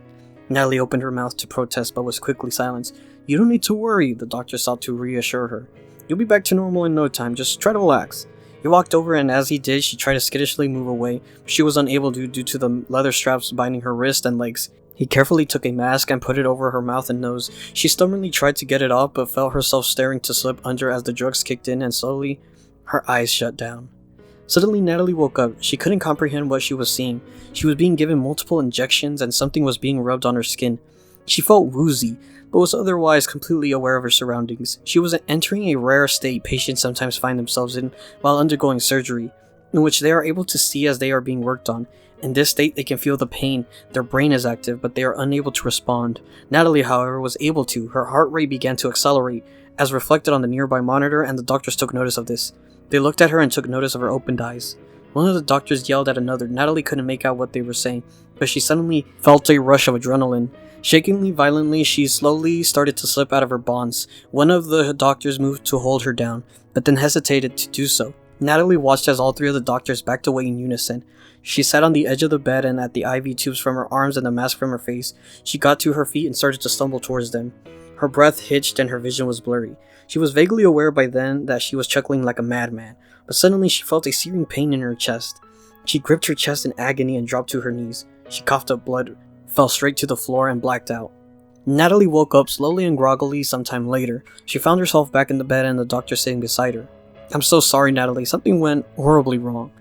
Natalie opened her mouth to protest but was quickly silenced. "You don't need to worry," the doctor sought to reassure her. "You'll be back to normal in no time, just try to relax." He walked over and as he did, she tried to skittishly move away, but she was unable to due to the leather straps binding her wrists and legs. He carefully took a mask and put it over her mouth and nose. She stubbornly tried to get it off but felt herself staring to slip under as the drugs kicked in and slowly her eyes shut down. Suddenly, Natalie woke up. She couldn't comprehend what she was seeing. She was being given multiple injections and something was being rubbed on her skin. She felt woozy, but was otherwise completely aware of her surroundings. She was entering a rare state patients sometimes find themselves in while undergoing surgery, in which they are able to see as they are being worked on. In this state, they can feel the pain, their brain is active, but they are unable to respond. Natalie, however, was able to. Her heart rate began to accelerate, as reflected on the nearby monitor, and the doctors took notice of this. They looked at her and took notice of her opened eyes. One of the doctors yelled at another. Natalie couldn't make out what they were saying, but she suddenly felt a rush of adrenaline. Shakingly violently, she slowly started to slip out of her bonds. One of the doctors moved to hold her down, but then hesitated to do so. Natalie watched as all three of the doctors backed away in unison. She sat on the edge of the bed and at the IV tubes from her arms and the mask from her face. She got to her feet and started to stumble towards them. Her breath hitched and her vision was blurry. She was vaguely aware by then that she was chuckling like a madman, but suddenly she felt a searing pain in her chest. She gripped her chest in agony and dropped to her knees. She coughed up blood, fell straight to the floor and blacked out. Natalie woke up slowly and groggily sometime later. She found herself back in the bed and the doctor sitting beside her. "I'm so sorry, Natalie. Something went horribly wrong."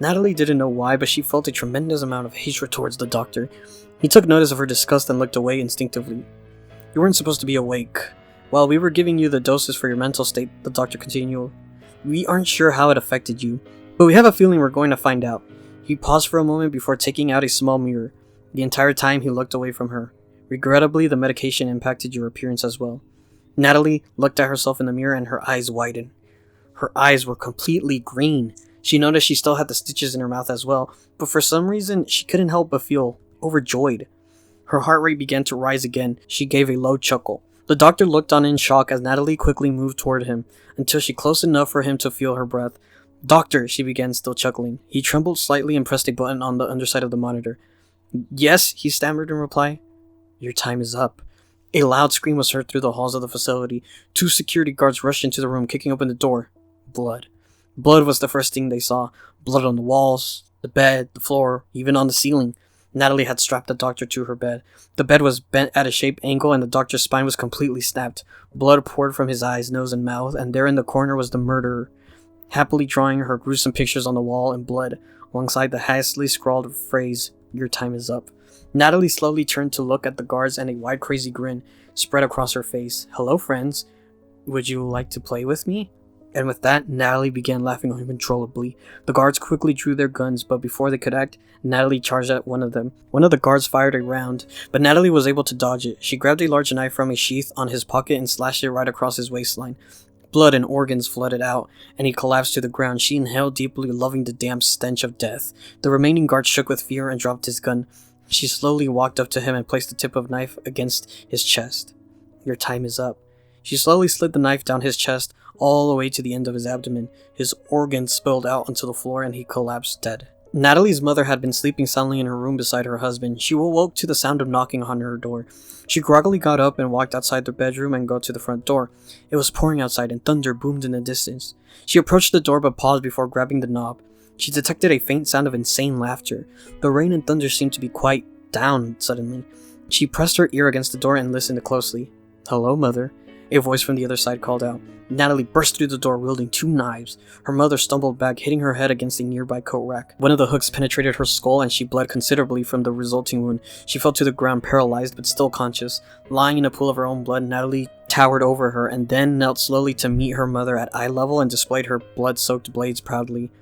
Natalie didn't know why, but she felt a tremendous amount of hatred towards the doctor. He took notice of her disgust and looked away instinctively. "You weren't supposed to be awake. While we were giving you the doses for your mental state," the doctor continued. "We aren't sure how it affected you, but we have a feeling we're going to find out." He paused for a moment before taking out a small mirror. The entire time he looked away from her. "Regrettably, the medication impacted your appearance as well." Natalie looked at herself in the mirror and her eyes widened. Her eyes were completely green. She noticed she still had the stitches in her mouth as well, but for some reason, she couldn't help but feel overjoyed. Her heart rate began to rise again. She gave a low chuckle. The doctor looked on in shock as Natalie quickly moved toward him, until she close enough for him to feel her breath. "Doctor," she began, still chuckling. He trembled slightly and pressed a button on the underside of the monitor. "Yes," he stammered in reply. "Your time is up." A loud scream was heard through the halls of the facility. 2 security guards rushed into the room, kicking open the door. Blood. Blood was the first thing they saw. Blood on the walls, the bed, the floor, even on the ceiling. Natalie had strapped the doctor to her bed. The bed was bent at a sharp angle and the doctor's spine was completely snapped. Blood poured from his eyes, nose, and mouth, and there in the corner was the murderer, happily drawing her gruesome pictures on the wall in blood, alongside the hastily scrawled phrase, "Your time is up." Natalie slowly turned to look at the guards and a wide crazy grin spread across her face. "Hello, friends. Would you like to play with me?" And with that, Natalie began laughing uncontrollably. The guards quickly drew their guns, but before they could act, Natalie charged at one of them. One of the guards fired a round, but Natalie was able to dodge it. She grabbed a large knife from a sheath on his pocket and slashed it right across his waistline. Blood and organs flooded out, and he collapsed to the ground. She inhaled deeply, loving the damp stench of death. The remaining guard shook with fear and dropped his gun. She slowly walked up to him and placed the tip of the knife against his chest. "Your time is up." She slowly slid the knife down his chest, all the way to the end of his abdomen. His organs spilled out onto the floor and he collapsed dead. Natalie's mother had been sleeping soundly in her room beside her husband. She awoke to the sound of knocking on her door. She groggily got up and walked outside the bedroom and got to the front door. It was pouring outside and thunder boomed in the distance. She approached the door but paused before grabbing the knob. She detected a faint sound of insane laughter. The rain and thunder seemed to be quiet down suddenly. She pressed her ear against the door and listened closely. "Hello, Mother," a voice from the other side called out. Natalie burst through the door wielding 2 knives. Her mother stumbled back, hitting her head against a nearby coat rack. One of the hooks penetrated her skull and she bled considerably from the resulting wound. She fell to the ground paralyzed but still conscious. Lying in a pool of her own blood, Natalie towered over her and then knelt slowly to meet her mother at eye level and displayed her blood-soaked blades proudly.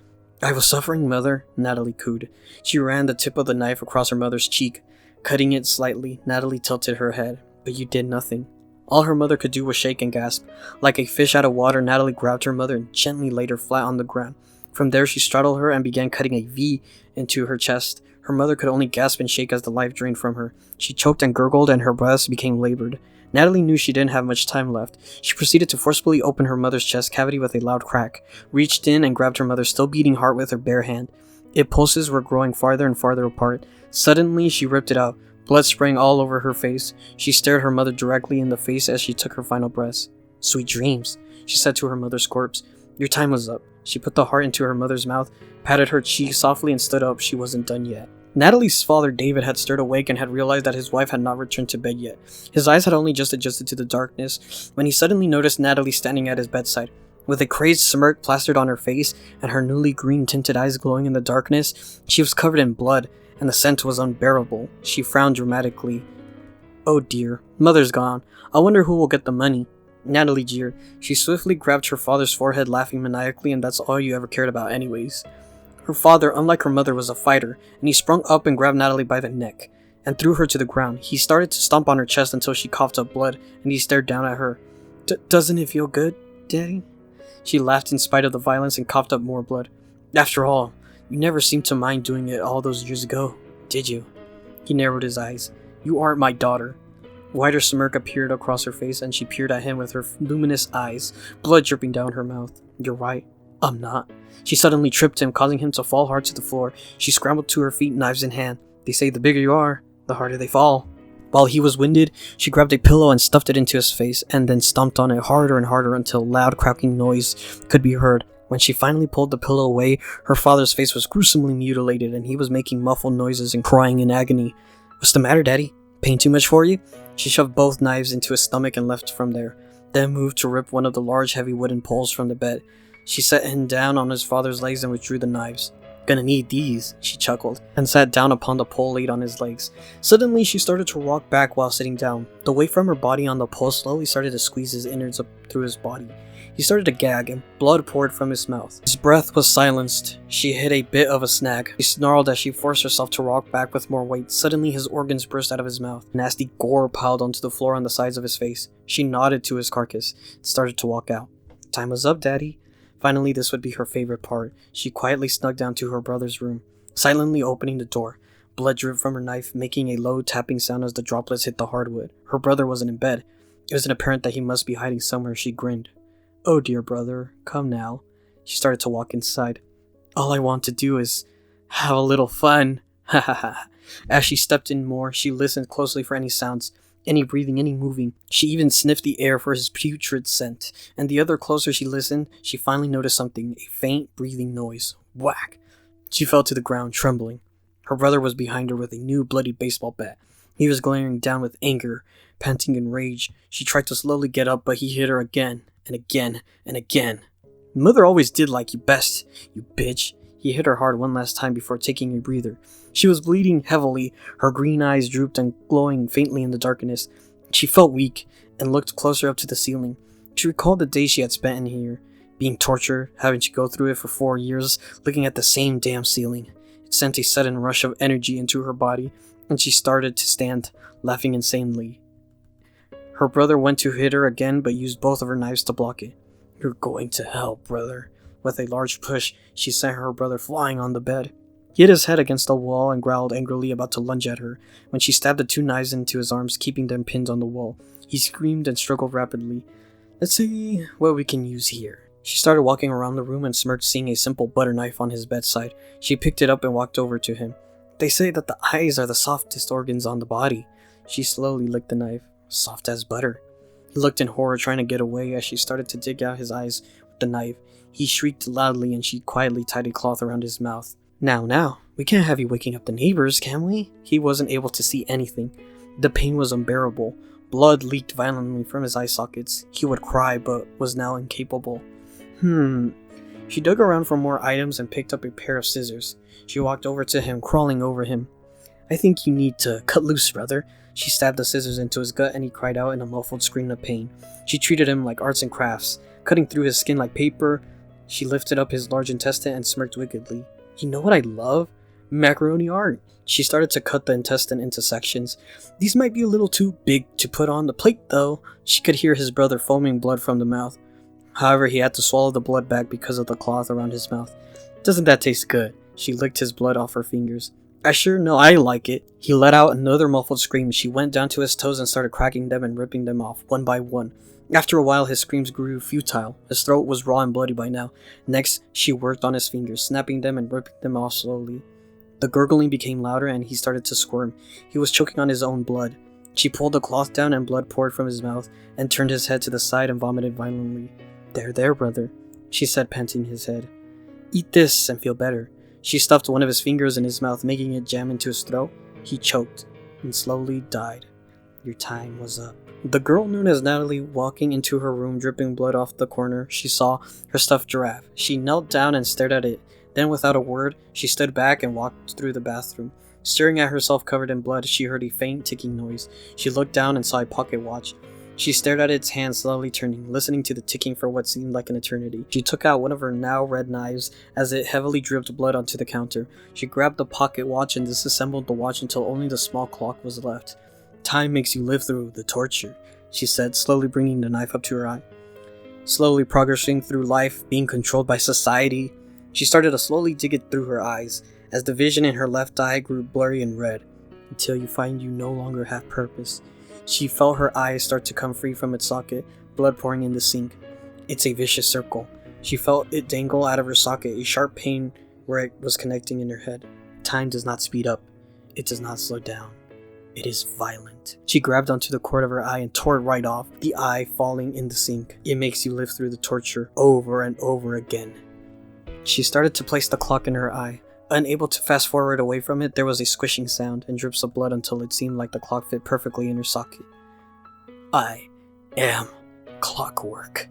"I was suffering, Mother," Natalie cooed. She ran the tip of the knife across her mother's cheek. Cutting it slightly, Natalie tilted her head. "But you did nothing." All her mother could do was shake and gasp. Like a fish out of water, Natalie grabbed her mother and gently laid her flat on the ground. From there, she straddled her and began cutting a V into her chest. Her mother could only gasp and shake as the life drained from her. She choked and gurgled, and her breaths became labored. Natalie knew she didn't have much time left. She proceeded to forcefully open her mother's chest cavity with a loud crack, reached in and grabbed her mother's still beating heart with her bare hand. Its pulses were growing farther and farther apart. Suddenly, she ripped it out. Blood sprang all over her face. She stared her mother directly in the face as she took her final breaths. "Sweet dreams," she said to her mother's corpse. "Your time was up." She put the heart into her mother's mouth, patted her cheek softly, and stood up. She wasn't done yet. Natalie's father, David, had stirred awake and had realized that his wife had not returned to bed yet. His eyes had only just adjusted to the darkness when he suddenly noticed Natalie standing at his bedside. With a crazed smirk plastered on her face and her newly green-tinted eyes glowing in the darkness, she was covered in blood, and the scent was unbearable. She frowned dramatically. "Oh dear, Mother's gone. I wonder who will get the money." Natalie jeered. She swiftly grabbed her father's forehead, laughing maniacally, and that's all you ever cared about anyways. Her father, unlike her mother, was a fighter, and he sprung up and grabbed Natalie by the neck and threw her to the ground. He started to stomp on her chest until she coughed up blood, and he stared down at her. Doesn't it feel good, Daddy?" She laughed in spite of the violence and coughed up more blood. "After all, you never seemed to mind doing it all those years ago, did you?" He narrowed his eyes. "You aren't my daughter." A wider smirk appeared across her face, and she peered at him with her luminous eyes, blood dripping down her mouth. "You're right. I'm not." She suddenly tripped him, causing him to fall hard to the floor. She scrambled to her feet, knives in hand. They say the bigger you are, the harder they fall. While he was winded, she grabbed a pillow and stuffed it into his face, and then stomped on it harder and harder until loud cracking noise could be heard. When she finally pulled the pillow away, her father's face was gruesomely mutilated, and he was making muffled noises and crying in agony. "What's the matter, Daddy? Pain too much for you?" She shoved both knives into his stomach and left from there, then moved to rip one of the large heavy wooden poles from the bed. She set him down on his father's legs and withdrew the knives. "Gonna need these," she chuckled, and sat down upon the pole laid on his legs. Suddenly, she started to rock back while sitting down. The weight from her body on the pole slowly started to squeeze his innards up through his body. He started to gag, and blood poured from his mouth. His breath was silenced. She hit a bit of a snag. She snarled as she forced herself to rock back with more weight. Suddenly, his organs burst out of his mouth. Nasty gore piled onto the floor on the sides of his face. She nodded to his carcass and started to walk out. "Time was up, Daddy." Finally, this would be her favorite part. She quietly snuck down to her brother's room, silently opening the door. Blood dripped from her knife, making a low tapping sound as the droplets hit the hardwood. Her brother wasn't in bed. It was apparent that he must be hiding somewhere. She grinned. "Oh dear brother, come now." She started to walk inside. "All I want to do is have a little fun." Ha ha ha. As she stepped in more, she listened closely for any sounds. Any breathing, any moving. She even sniffed the air for his putrid scent, and the other closer she listened, she finally noticed something, a faint breathing noise. Whack! She fell to the ground, trembling. Her brother was behind her with a new bloodied baseball bat. He was glaring down with anger, panting in rage. She tried to slowly get up, but he hit her again, and again, and again. "Mother always did like you best, you bitch." He hit her hard one last time before taking a breather. She was bleeding heavily, her green eyes drooped and glowing faintly in the darkness. She felt weak and looked closer up to the ceiling. She recalled the days she had spent in here, being tortured, having to go through it for 4 years, looking at the same damn ceiling. It sent a sudden rush of energy into her body, and she started to stand, laughing insanely. Her brother went to hit her again, but used both of her knives to block it. "You're going to hell, brother." With a large push, she sent her brother flying on the bed. He hit his head against the wall and growled angrily, about to lunge at her, when she stabbed the 2 knives into his arms, keeping them pinned on the wall. He screamed and struggled rapidly. "Let's see what we can use here." She started walking around the room and smirked, seeing a simple butter knife on his bedside. She picked it up and walked over to him. "They say that the eyes are the softest organs on the body." She slowly licked the knife. "Soft as butter." He looked in horror, trying to get away as she started to dig out his eyes with the knife. He shrieked loudly, and she quietly tied a cloth around his mouth. Now, we can't have you waking up the neighbors, can we?" He wasn't able to see anything. The pain was unbearable. Blood leaked violently from his eye sockets. He would cry, but was now incapable. She dug around for more items and picked up a pair of scissors. She walked over to him, crawling over him. "I think you need to cut loose, brother." She stabbed the scissors into his gut, and he cried out in a muffled scream of pain. She treated him like arts and crafts, cutting through his skin like paper. She lifted up his large intestine and smirked wickedly. You know what I love? Macaroni art. She started to cut the intestine into sections. These might be a little too big to put on the plate though. She could hear his brother foaming blood from the mouth. However, he had to swallow the blood back because of the cloth around his mouth. Doesn't that taste good? She licked his blood off her fingers. I sure know I like it. He let out another muffled scream. She went down to his toes and started cracking them and ripping them off, one by one. After a while, his screams grew futile. His throat was raw and bloody by now. Next, she worked on his fingers, snapping them and ripping them off slowly. The gurgling became louder and he started to squirm. He was choking on his own blood. She pulled the cloth down and blood poured from his mouth and turned his head to the side and vomited violently. There, brother, she said, panting his head. Eat this and feel better. She stuffed one of his fingers in his mouth, making it jam into his throat. He choked and slowly died. Your time was up. The girl known as Natalie, walking into her room dripping blood off the corner, she saw her stuffed giraffe. She knelt down and stared at it. Then without a word, she stood back and walked through the bathroom. Staring at herself covered in blood, she heard a faint ticking noise. She looked down and saw a pocket watch. She stared at its hand slowly turning, listening to the ticking for what seemed like an eternity. She took out one of her now red knives as it heavily dripped blood onto the counter. She grabbed the pocket watch and disassembled the watch until only the small clock was left. Time makes you live through the torture, she said, slowly bringing the knife up to her eye. Slowly progressing through life, being controlled by society, she started to slowly dig it through her eyes, as the vision in her left eye grew blurry and red, until you find you no longer have purpose. She felt her eyes start to come free from its socket, blood pouring in the sink. It's a vicious circle. She felt it dangle out of her socket, a sharp pain where it was connecting in her head. Time does not speed up. It does not slow down. It is violent. She grabbed onto the cord of her eye and tore it right off, the eye falling in the sink. It makes you live through the torture over and over again. She started to place the clock in her eye. Unable to fast forward away from it, there was a squishing sound and drips of blood until it seemed like the clock fit perfectly in her socket. I am clockwork.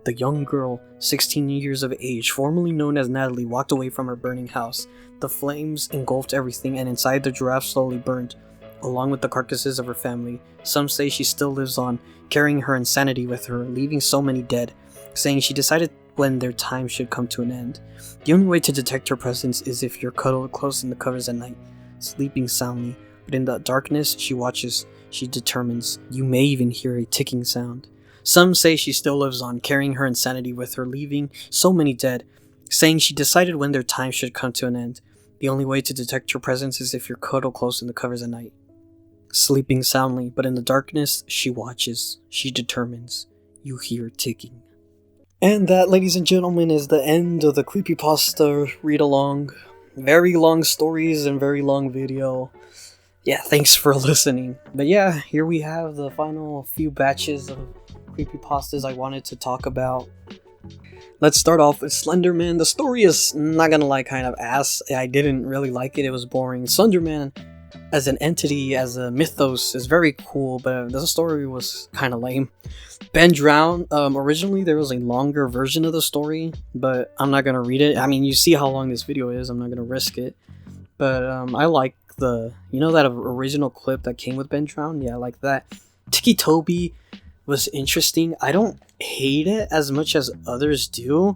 The young girl, 16 years of age, formerly known as Natalie, walked away from her burning house. The flames engulfed everything, and inside the giraffe slowly burned, along with the carcasses of her family. Some say she still lives on, carrying her insanity with her, leaving so many dead, saying she decided when their time should come to an end. The only way to detect her presence is if you're cuddled close in the covers at night, sleeping soundly, but in the darkness she watches, she determines. You may even hear a ticking sound. Some say she still lives on, carrying her insanity with her, leaving so many dead, saying she decided when their time should come to an end. The only way to detect her presence is if you're cuddled close in the covers at night, sleeping soundly, but in the darkness she watches, she determines. You hear ticking. And that, ladies and gentlemen, is the end of the Creepypasta read-along. Very long stories and very long video. Yeah, thanks for listening. But yeah, here we have the final few batches of Creepypastas I wanted to talk about. Let's start off with Slenderman. The story is, not gonna lie, kind of ass. I didn't really like it, it was boring. Slenderman as an entity, as a mythos, is very cool, but the story was kind of lame. Ben Drown, originally there was a longer version of the story, but I'm not gonna read it. I mean, you see how long this video is, I'm not gonna risk it. But I like the, that original clip that came with Ben Drown? Yeah, I like that. Tiki Toby was interesting. I don't hate it as much as others do.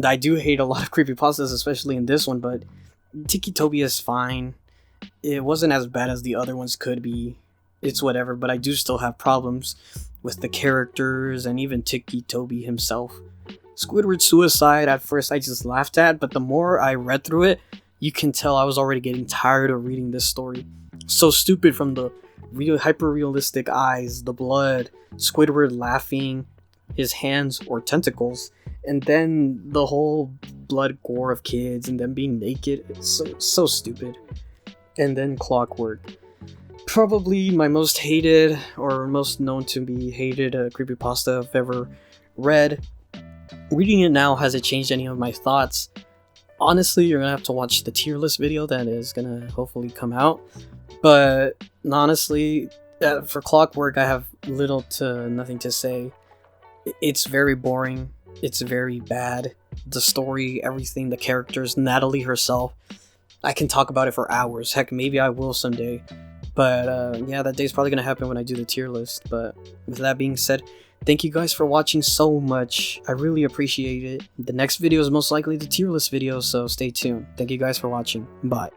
I do hate a lot of creepypastas, especially in this one, but Tiki Toby is fine. It wasn't as bad as the other ones could be. It's whatever, but I do still have problems with the characters and even Tiki Toby himself. Squidward's suicide, at first I just laughed at, but the more I read through it, you can tell I was already getting tired of reading this story. So stupid, from the hyper-realistic eyes, the blood, Squidward laughing, his hands or tentacles, and then the whole blood gore of kids and them being naked. It's so stupid. And then Clockwork. Probably my most hated, or most known to be hated creepypasta I've ever read. Reading it now, has it changed any of my thoughts? Honestly, you're gonna have to watch the tier list video that is gonna hopefully come out. But honestly, for Clockwork, I have little to nothing to say. It's very boring. It's very bad. The story, everything, the characters, Natalie herself. I can talk about it for hours. Heck, maybe I will someday. But yeah, that day's probably gonna happen when I do the tier list. But with that being said, Thank you guys for watching so much. I really appreciate it. The next video is most likely the tier list video, so stay tuned. Thank you guys for watching. Bye.